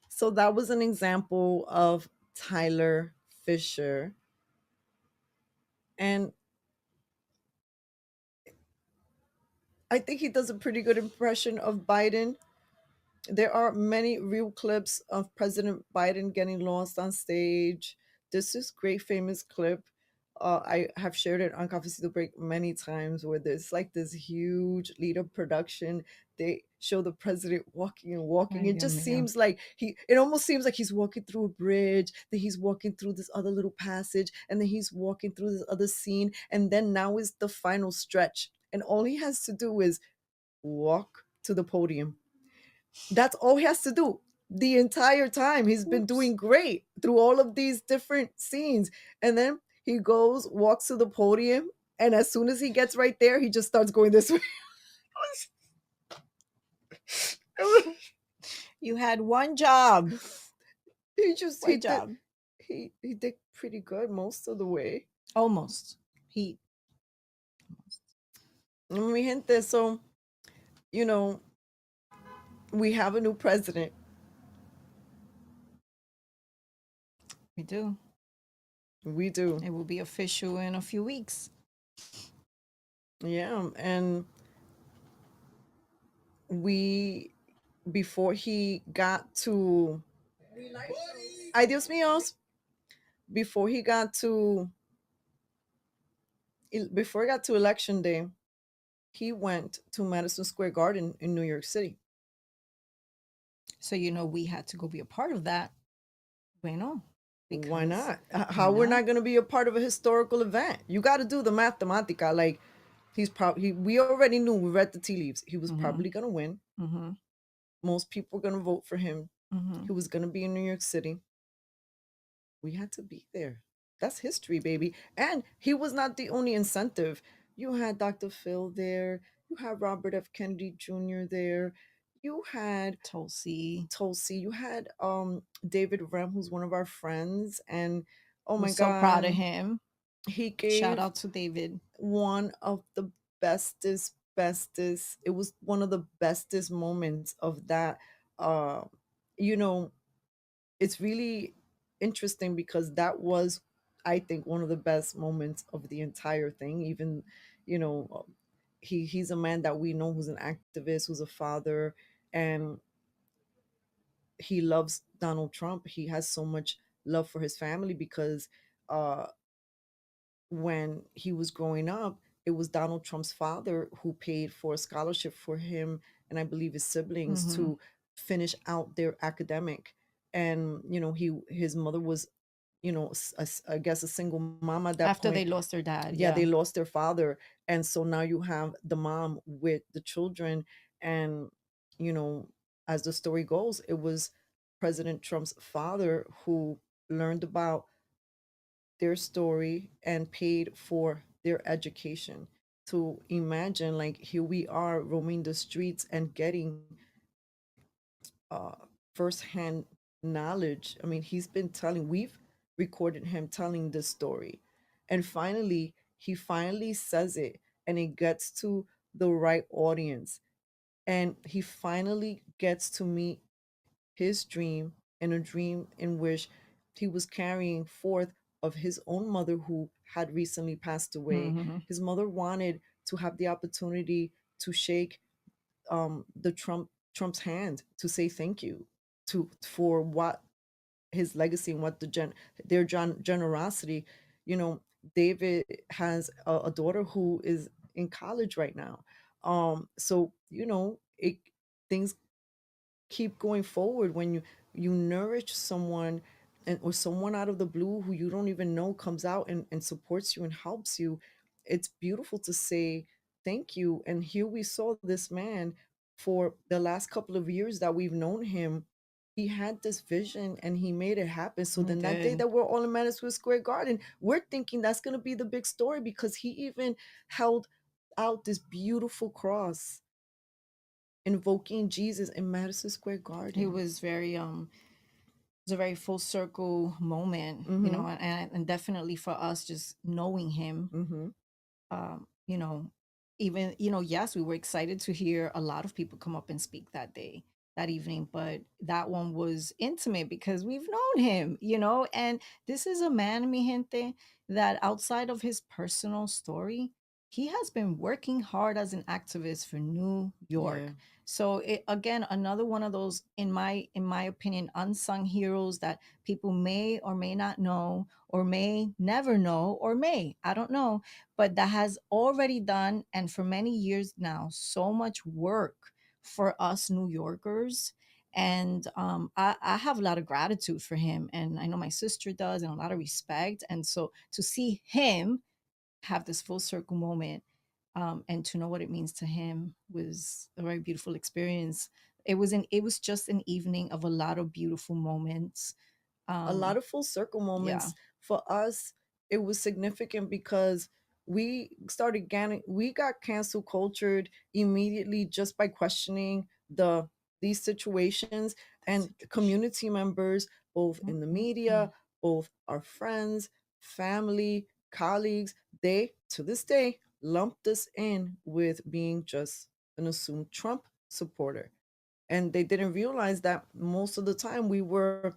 So that was an example of Tyler Fisher. And I think he does a pretty good impression of Biden. There are many real clips of President Biden getting lost on stage. There's this great famous clip. I have shared it on Cafecito Break many times, where there's like this huge lead up production. They show the president walking and walking. It just seems like it almost seems like he's walking through a bridge, then he's walking through this other little passage, and then he's walking through this other scene. And then now is the final stretch. And all he has to do is walk to the podium. That's all he has to do the entire time. He's been doing great through all of these different scenes. And then he goes, walks to the podium, and as soon as he gets right there, he just starts going this way. You had one job. He did pretty good most of the way. Almost. Mi gente, so, we have a new president. We do. We do. It will be official in a few weeks. Yeah, and before he got to Ay, Dios míos. Before he got to before he got to election day, he went to Madison Square Garden in New York City. So we had to go be a part of that. Bueno, Why because not? why How we're not? not going to be a part of a historical event? You got to do the mathematica. Like he's probably we already knew, we read the tea leaves. He was Mm-hmm. probably going to win. Mm-hmm. Most people were going to vote for him. Mm-hmm. He was going to be in New York City. We had to be there. That's history, baby. And he was not the only incentive. You had Dr. Phil there. You had Robert F. Kennedy Jr. there. You had Tulsi. Tulsi. You had David Rem, who's one of our friends, and oh my Was so proud of god, him. he Shout gave out to David. one of the bestest. It was one of the bestest moments of that. Uh, you know, it's really interesting because that was, I think, one of the best moments of the entire thing. Even, you know, he's a man that we know who's an activist, who's a father, and he loves Donald Trump. He has so much love for his family because uh, when he was growing up, it was Donald Trump's father who paid for a scholarship for him and I believe his siblings Mm-hmm. to finish out their academic. And his mother was, I guess a single mom at that After they point. lost their dad, Yeah, yeah. they lost their father, and so now you have the mom with the children, and you know, as the story goes, it was President Trump's father who learned about their story and paid for their education. To imagine, like, here we are roaming the streets and getting uh firsthand knowledge. I mean, we've recorded him telling this story, and he finally says it, and it gets to the right audience, and he finally gets to meet his dream, and a dream in which he was carrying forth of his own mother who had recently passed away. Mm-hmm. His mother wanted to have the opportunity to shake the Trump's hand to say thank you to for what his legacy and what their generosity. You know, David has a daughter who is in college right now. So things keep going forward when you nourish someone, or someone out of the blue who you don't even know comes out and supports you and helps you. It's beautiful to say thank you. And here we saw this man for the last couple of years that we've known him. He had this vision and he made it happen. So He then that day did. that we're all in Madison Square Garden, we're thinking that's going to be the big story because he even held out this beautiful cross invoking Jesus in Madison Square He Garden. was very it was a very full circle moment, Mm-hmm. and definitely for us just knowing him, Mm-hmm. um, you know, even, yes, we were excited to hear a lot of people come up and speak that evening, but that one was intimate because we've known him, and this is a man, mi gente, that outside of his personal story, he has been working hard as an activist for New Yeah. York. So again, another one of those, in my opinion, unsung heroes that people may or may not know, or may never know, or may, I don't know, but that has already done, and for many years now, so much work for us New Yorkers. And I have a lot of gratitude for him. And I know my sister does, and a lot of respect. And so to see him have this full circle moment, and to know what it means to him, was a very beautiful experience. It was just an evening of a lot of beautiful moments. A lot Um, of full circle yeah. moments. For us, it was significant because we got cancel cultured immediately just by questioning these situations, and Situation. community members, both in the media, Mm-mm-mm. both our friends, family, colleagues, they to this day lumped us in with being just an assumed Trump supporter. And they didn't realize that most of the time we were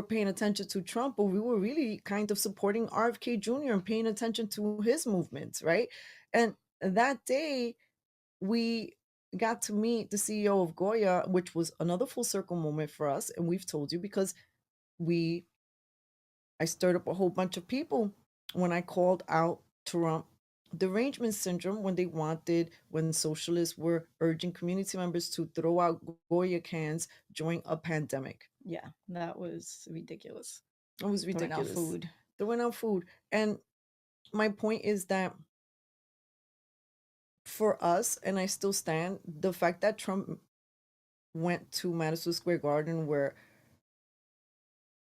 paying attention to Trump, but we were really kind of supporting RFK Jr. and paying attention to his movements, right? And that day, we got to meet the CEO of Goya, which was another full circle moment for us. And we've told you because we I stirred up a whole bunch of people when I called out Trump derangement syndrome when socialists were urging community members to throw out Goya cans during a pandemic. Yeah, that was ridiculous. It was Throwing out ridiculous. food. Throwing out food. And my point is that for us, and I still stand, the fact that Trump went to Madison Square Garden where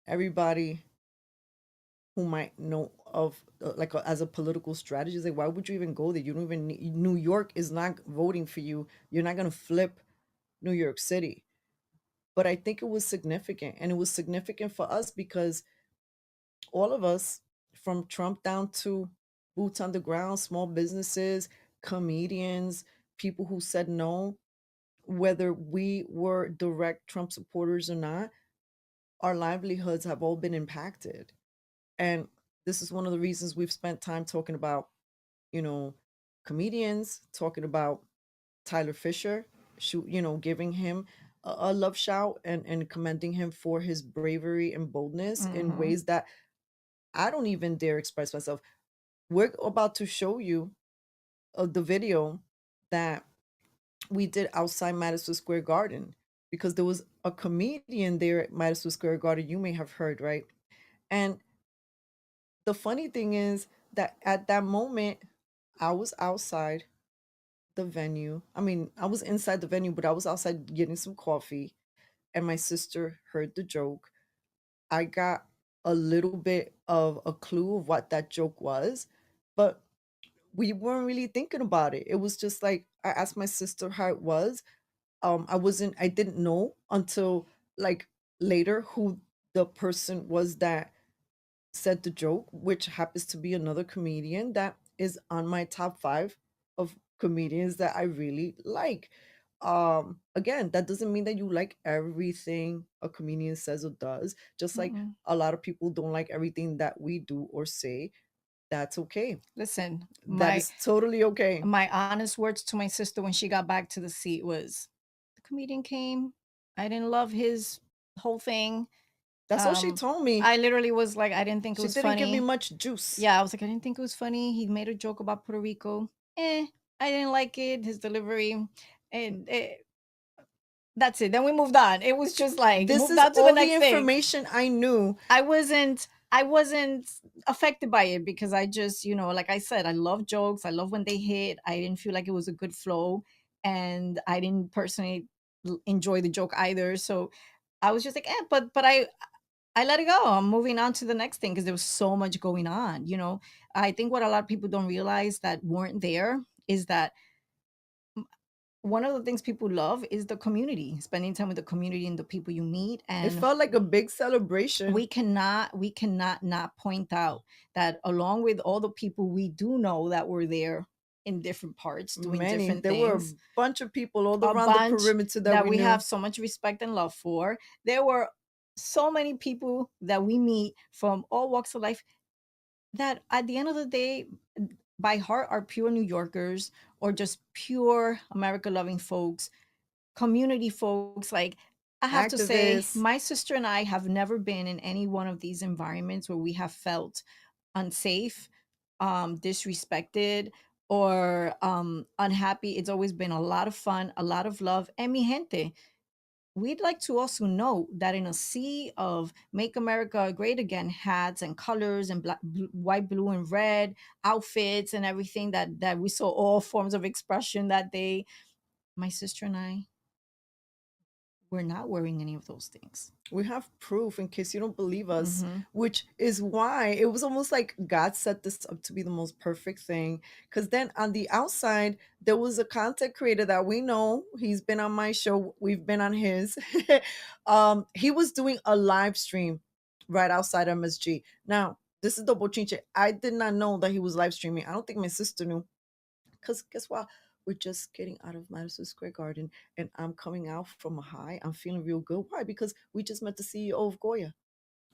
everybody who might know of as a political strategist, like why would you even go there? You don't even need, New York is not voting for you. You're not going to flip New York City. But I think it was significant, and it was significant for us because all of us, from Trump down to boots on the ground, small businesses, comedians, people who said no, whether we were direct Trump supporters or not, our livelihoods have all been impacted. And this is one of the reasons we've spent time talking about, you know, comedians, talking about Tyler Fisher, giving him a love shout and commending him for his bravery and boldness in Mhm. ways that I don't even dare express myself. We're about to show you the video that we did outside Madison Square Garden because there was a comedian there at Madison Square Garden. You may have heard, right? And the funny thing is that at that moment, I was outside the venue. I mean, I was inside the venue, but I was outside getting some coffee, and my sister heard the joke. I got a little bit of a clue of what that joke was, but we weren't really thinking about it. It was just like I asked my sister how it was. I didn't know until like later who the person was that said the joke, which happens to be another comedian that is on my top 5 of comedians that I really like. Again, that doesn't mean that you like everything a comedian says or does, just like Mm-mm. a lot of people don't like everything that we do or say. That's okay. Listen, That is totally okay. my honest words to my sister when she got back to the seat was, "The comedian came. I didn't love his whole thing." That's all she Um, told me. I literally was like, "I didn't think it She was didn't give me funny." much juice. Yeah, I was like, "I didn't think it was funny. He made a joke about Puerto Rico. I didn't like it. His delivery, and that's it." Then we moved on. It was just like This moved is on to the all the next thing. information I knew. I wasn't affected by it because I just, like I said, I love jokes. I love when they hit. I didn't feel like it was a good flow, and I didn't personally enjoy the joke either. So I was just like, but I let it go. I'm moving on to the next thing because there was so much going on. I think what a lot of people don't realize that weren't there is that one of the things people love is the community, spending time with the community and the people you meet. It And felt like a big celebration. we cannot not point out that along with all the people we do know that were there in different parts doing Many. different There were a things, bunch of people all a around the bunch perimeter that that we we have knew. so much respect and love for. There were so many people that we meet from all walks of life that at the end of the day, by heart, are pure New Yorkers or just pure America loving folks, community folks. Like, I have to say, Activists. my sister and I have never been in any one of these environments where we have felt unsafe, disrespected, or unhappy. It's always been a lot of fun, a lot of love. And mi gente, we'd like to also note that in a sea of Make America Great Again hats and colors and black, white, blue, and red outfits and everything that we saw all forms of expression that day, my sister and I were not wearing any of those things. We have proof in case you don't believe us, Mhm. which is why it was almost like God set this up to be the most perfect thing. Because then on the outside, there was a content creator that we know. He's been on my show, we've been on his. He was doing a live stream right outside MSG. Now, this is the bochinche. I did not know that he was live streaming. I don't think my sister knew. Because guess what? We're just getting out of Madison Square Garden and I'm coming out from a high. I'm feeling real good. Why? Because we just met the CEO of Goya.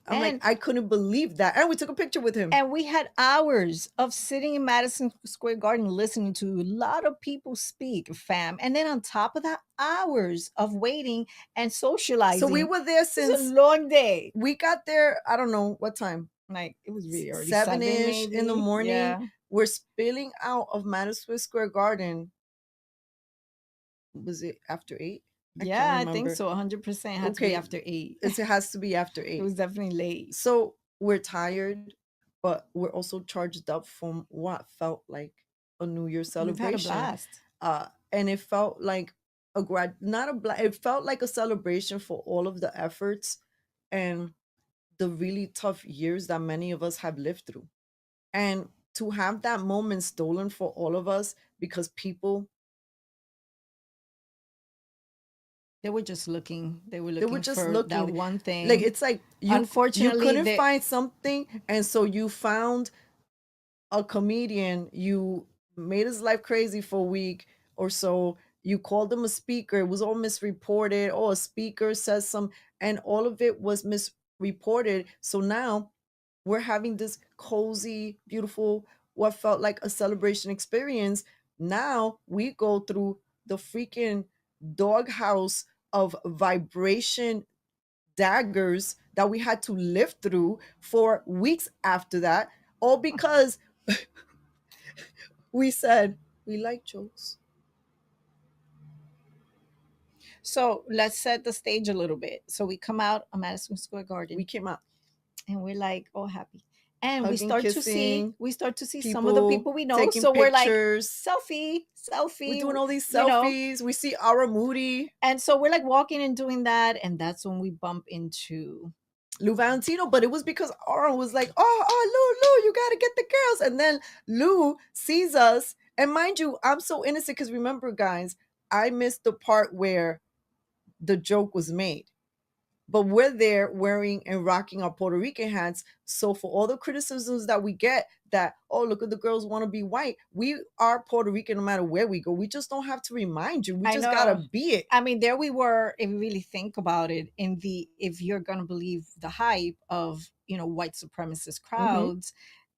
I'm like, I couldn't believe that. And we took a picture with him. And we had hours of sitting in Madison Square Garden listening to a lot of people speak, fam. And then on top of that, hours of waiting and socializing. So we were there It since was a long day. We got there, I don't know what time. Like, it was really early. 7-ish in the morning. Yeah. We're spilling out of Madison Square Garden. Was it after 8? I think so. 100% had to be after 8. It has to be after 8. It was definitely late. So we're tired, but we're also charged up from what felt like a New Year's celebration. We've had a blast. And it felt like it felt like a celebration for all of the efforts and the really tough years that many of us have lived through. And to have that moment stolen for all of us because people, they were just looking. They were just for looking that one thing. Like, it's like unfortunately you couldn't find something, and so you found a comedian. You made his life crazy for a week or so. You called him a speaker. It was all misreported. Oh, a speaker says some, and all of it was misreported. So now we're having this cozy, beautiful, what felt like a celebration experience. Now we go through the freaking doghouse of vibration daggers that we had to live through for weeks after that, all because we said we like jokes. So let's set the stage a little bit. So we come out of Madison Square Garden. We came out and we're like, oh, happy. And hugging, we start kissing, to see some of the people we know. So pictures. We're like, selfie. We're doing all these selfies. We see Ara Moody. And so we're like walking and doing that. And that's when we bump into Lou Valentino. But it was because Ara was like, Lou, you got to get the girls. And then Lou sees us. And mind you, I'm so innocent because remember, guys, I missed the part where the joke was made. But we're there wearing and rocking our Puerto Rican hats. So for all the criticisms that we get that, oh, look at the girls want to be white. We are Puerto Rican no matter where we go. We just don't have to remind you. We just got to be it. I mean, there we were, if you really think about it, if you're going to believe the hype of, white supremacist crowds,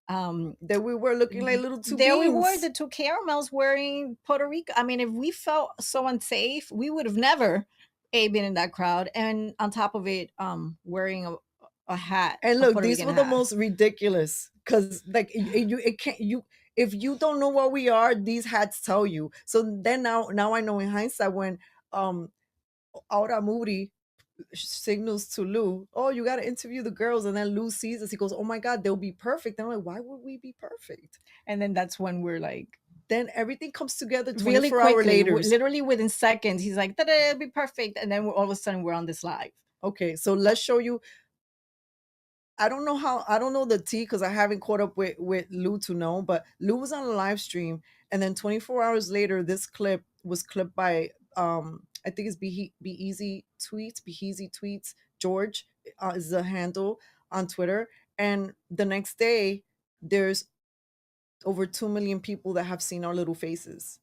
that we were looking like little two there beans. We were, the two caramels wearing Puerto Rico. I mean, if we felt so unsafe, we would have never been in that crowd, and on top of it, wearing a hat. And look, these were the most ridiculous, because like if you don't know what we are, these hats tell you. So then now I know in hindsight when Aura Moody signals to Lou, oh, you got to interview the girls, and then Lou sees us, he goes, oh my god, they'll be perfect. And I'm like, why would we be perfect? And then that's when we're like, then everything comes together 24 really quickly, hours later. Literally within seconds, he's like, it'll be perfect. And then all of a sudden we're on this live. Okay, so let's show you. I don't know the tea because I haven't caught up with Lou to know, but Lou was on a live stream, and then 24 hours later, this clip was clipped by I think it's Be Easy Tweets. George is the handle on Twitter, and the next day there's over 2 million people that have seen our little faces.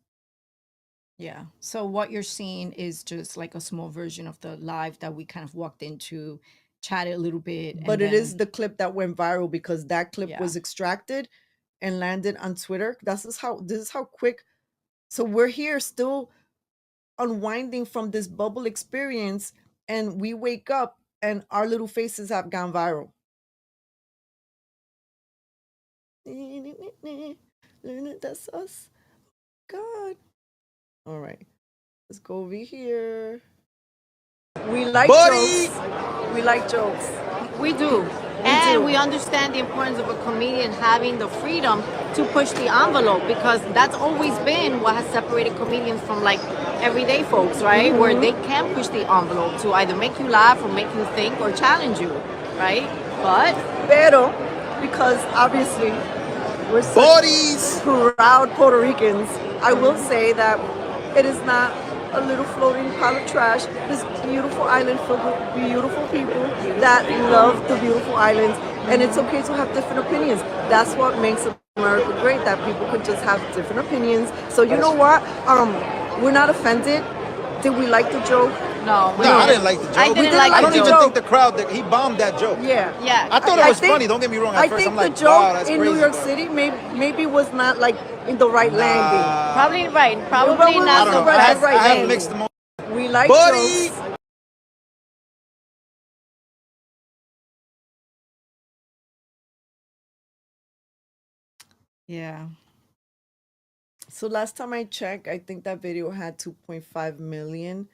Yeah. So what you're seeing is just like a small version of the live that we kind of walked into, chatted a little bit. But it is the clip that went viral because that clip was extracted and landed on Twitter. This is how quick. So we're here still unwinding from this bubble experience, and we wake up and our little faces have gone viral. That's us. God. All right. Let's go over here. We like jokes. We like jokes. We do. And we understand the importance of a comedian having the freedom to push the envelope, because that's always been what has separated comedians from like everyday folks, right? Mm-hmm. Where they can push the envelope to either make you laugh or make you think or challenge you, right? Pero, because obviously we're such proud Puerto Ricans, I will say that it is not a little floating pile of trash. This beautiful island filled with beautiful people that love the beautiful island, and it's okay to have different opinions. That's what makes America great, that people could just have different opinions. So you know what? We're not offended. Did we like the joke? No, we No, I didn't. didn't like the joke. I didn't didn't like I the don't even joke. think the crowd that he bombed that joke. Yeah. Yeah. I thought it was think- funny. Don't get me wrong. At I first, think I'm like, the joke wow, that's in crazy. New York but- City maybe was not like in the right landing. Probably right. Well, Probably we not I the don't know. right- best. right I have landing. mixed emotions. We like Buddy! jokes. Yeah. So last time I checked, I think that video had 2.5 million,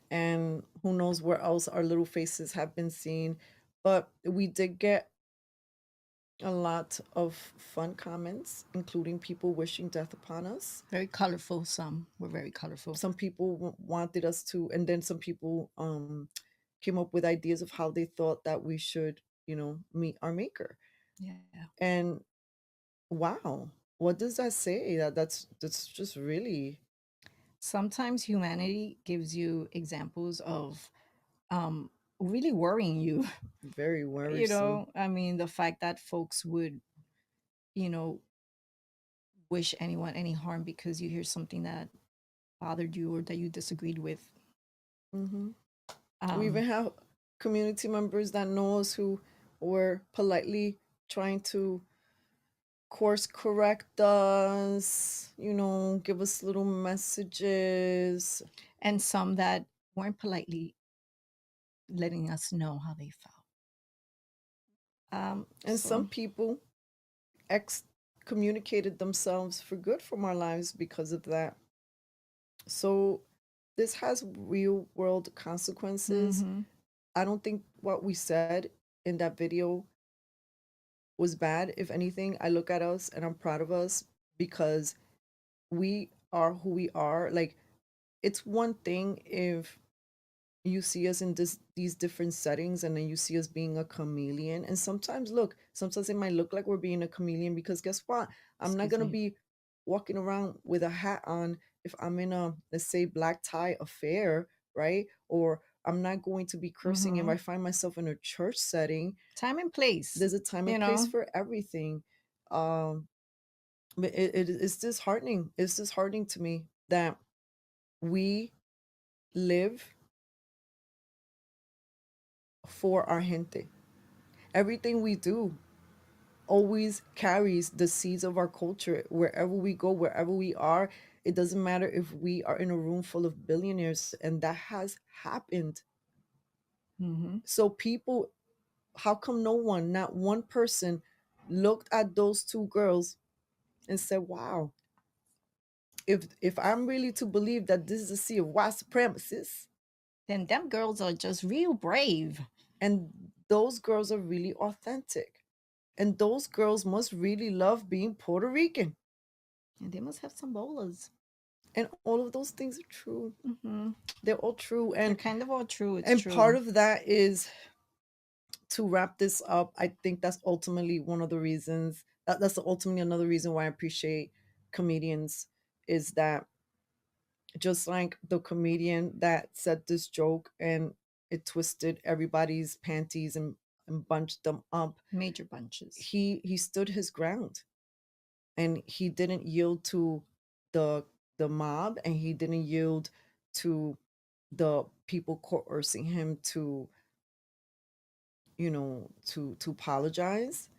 and who knows where else our little faces have been seen. But we did get a lot of fun comments, including people wishing death upon us. Very colorful. Some were very colorful. Some people wanted us to, and then some people came up with ideas of how they thought that we should, meet our maker. Yeah. And wow, what does that say? That's just really Sometimes humanity gives you examples of really worrying you. very worrisome. I mean, the fact that folks would, you know, wish anyone any harm because you hear something that bothered you or that you disagreed with. Hmm. Um, We even have community members that know us who were politely trying to course correct us, give us little messages. and some that weren't politely letting us know how they felt. And some people excommunicated themselves for good from our lives because of that. So this has real world consequences. Mhm. I don't think what we said in that video was bad. If anything, I look at us and I'm proud of us because we are who we are. Like, it's one thing if you see us in these different settings and then you see us being a chameleon. And sometimes it might look like we're being a chameleon because guess what? I'm not Excuse gonna me. be walking around with a hat on if I'm in a, let's say, black tie affair, right? Or I'm not going to be cursing if I find myself in a church setting. Time and place. There's a time and place for everything. But it's disheartening. It's disheartening to me that we live for our gente. Everything we do always carries the seeds of our culture wherever we go, wherever we are. It doesn't matter if we are in a room full of billionaires, and that has happened. Mhm. So people, how come not one person looked at those two girls and said, wow, if I'm really to believe that this is a sea of white supremacists, Then them girls are just real brave. and those girls are really authentic, and those girls must really love being Puerto Rican, And they must have some bolas. and all of those things are true. Mhm. They're all true, They're and kind of all true. It's and true. part of that is, to wrap this up, I think that's ultimately one of the reasons, that's ultimately another reason why I appreciate comedians, is that just like the comedian that said this joke and it twisted everybody's panties and bunched them up, Major bunches. he stood his ground, and he didn't yield to the mob, and he didn't yield to the people coercing him to to apologize.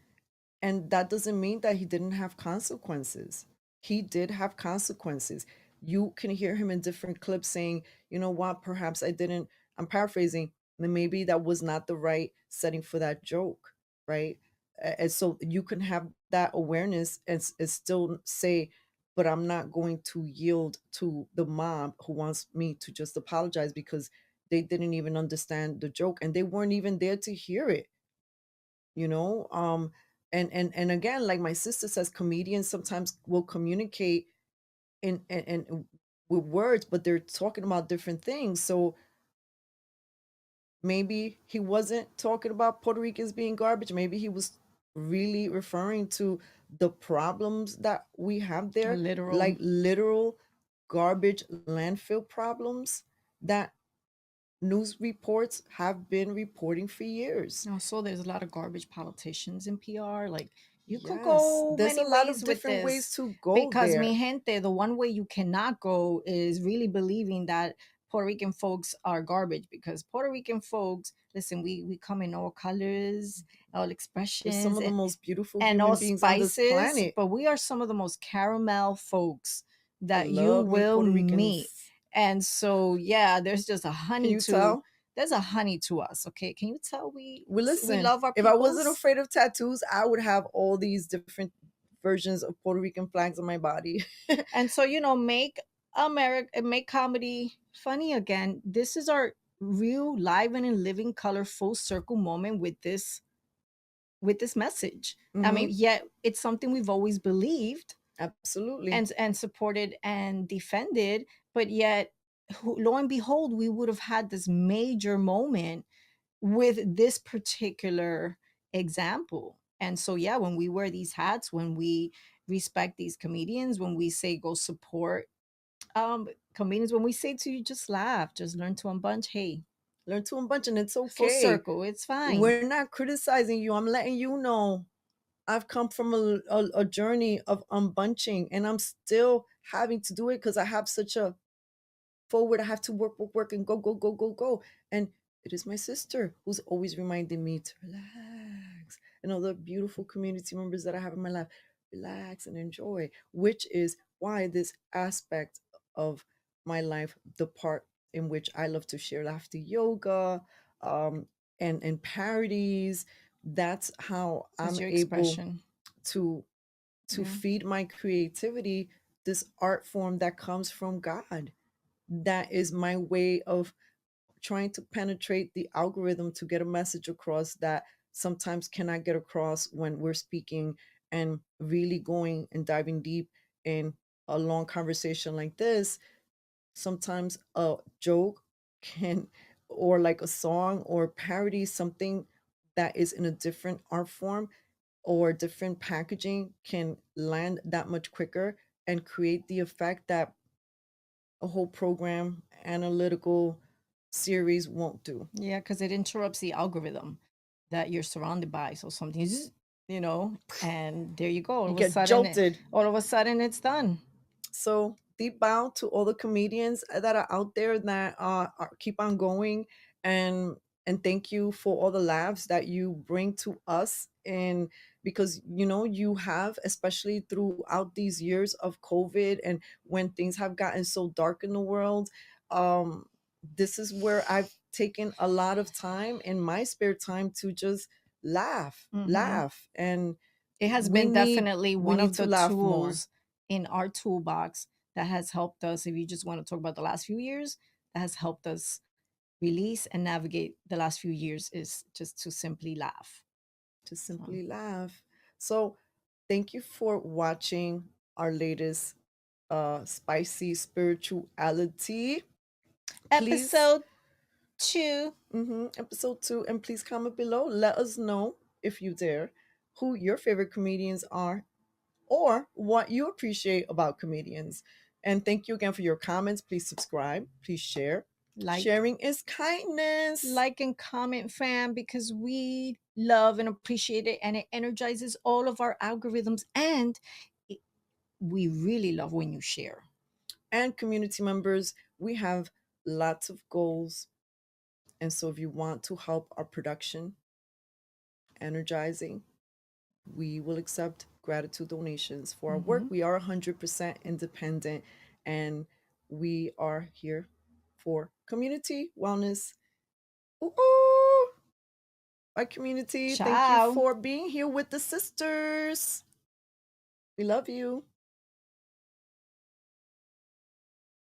And that doesn't mean that he didn't have consequences. He did have consequences. You can hear him in different clips saying, you know what, perhaps I didn't, I'm paraphrasing, then maybe that was not the right setting for that joke, right? And so you can have that awareness and still say, but I'm not going to yield to the mob who wants me to just apologize because they didn't even understand the joke and they weren't even there to hear it, you know and again, like my sister says, comedians sometimes will communicate in with words, but they're talking about different things. So maybe he wasn't talking about Puerto Ricans being garbage. Maybe he was really referring to the problems that we have there, Literal. like literal garbage landfill problems that news reports have been reporting for years. Also, there's a lot of garbage politicians in PR. Like, you could Yes, go there's many a lot ways of with different ways this. to go Because there. mi gente, the one way you cannot go is really believing that Puerto Rican folks are garbage, because Puerto Rican folks, listen, we come in all colors, all We're expressions, some of the most beautiful and human all beings on this spices, planet. but we are some of the most caramel folks I that you love me will Puerto meet. Ricans. And so, yeah, there's just a Can honey you to tell? there's a honey to us. Okay, can you tell we Listen, love our if I wasn't peoples? afraid of tattoos, I would have all these different versions of Puerto Rican flags on my body. And so, make comedy funny again. This is our real, live and living color full circle moment with this message. I mean, Mhm. yet it's something we've always believed Absolutely. and supported and defended, but yet, lo and behold, we would have had this major moment with this particular example. And so, yeah, when we wear these hats, when we respect these comedians, when we say go support comedians, when we say to you, just laugh, just learn to unbunch, hey, Learn to unbunch, and it's full okay. circle, it's fine. We're not criticizing you. I'm letting you know I've come from a journey of unbunching, and I'm still having to do it because I have such a forward. I have to work, and go. And it is my sister who's always reminding me to relax. And all the beautiful community members that I have in my life, relax and enjoy, which is why this aspect of my life, the part in which I love to share laughter yoga, um, and parodies, that's how It's I'm your able expression. to Yeah. feed my creativity, this art form that comes from God. That is my way of trying to penetrate the algorithm to get a message across that sometimes cannot get across when we're speaking and really going and diving deep in a long conversation like this. Sometimes a joke can, or like a song or parody, something that is in a different art form or different packaging, can land that much quicker and create the effect that a whole program, analytical series won't do. Yeah, because it interrupts the algorithm that you're surrounded by. So something, and there you go. All You of a get sudden, jolted. it's done. So deep bow to all the comedians that are out there that keep on going, and thank you for all the laughs that you bring to us. And because you have, especially throughout these years of COVID and when things have gotten so dark in the world, um, this is where I've taken a lot of time in my spare time to just laugh, and It has we been need definitely we one need of to the laugh more. tools in our toolbox that has helped us. If you just want to talk about the last few years, that has helped us release and navigate the last few years, is just to simply laugh. To simply laugh. So thank you for watching our latest spicy spirituality. Please, Episode 2. episode 2, and please comment below. Let us know, if you dare, who your favorite comedians are or what you appreciate about comedians. And thank you again for your comments. Please subscribe. Please share. Sharing is kindness. Like and comment, fam, because we love and appreciate it, and it energizes all of our algorithms, and we really love when you share. And community members, we have lots of goals. And so if you want to help our production energizing, we will accept gratitude donations for our work. We are 100% independent, and we are here for community wellness. Ooh, bye, community. Thank you Ciao. for being here with the sisters. We love you.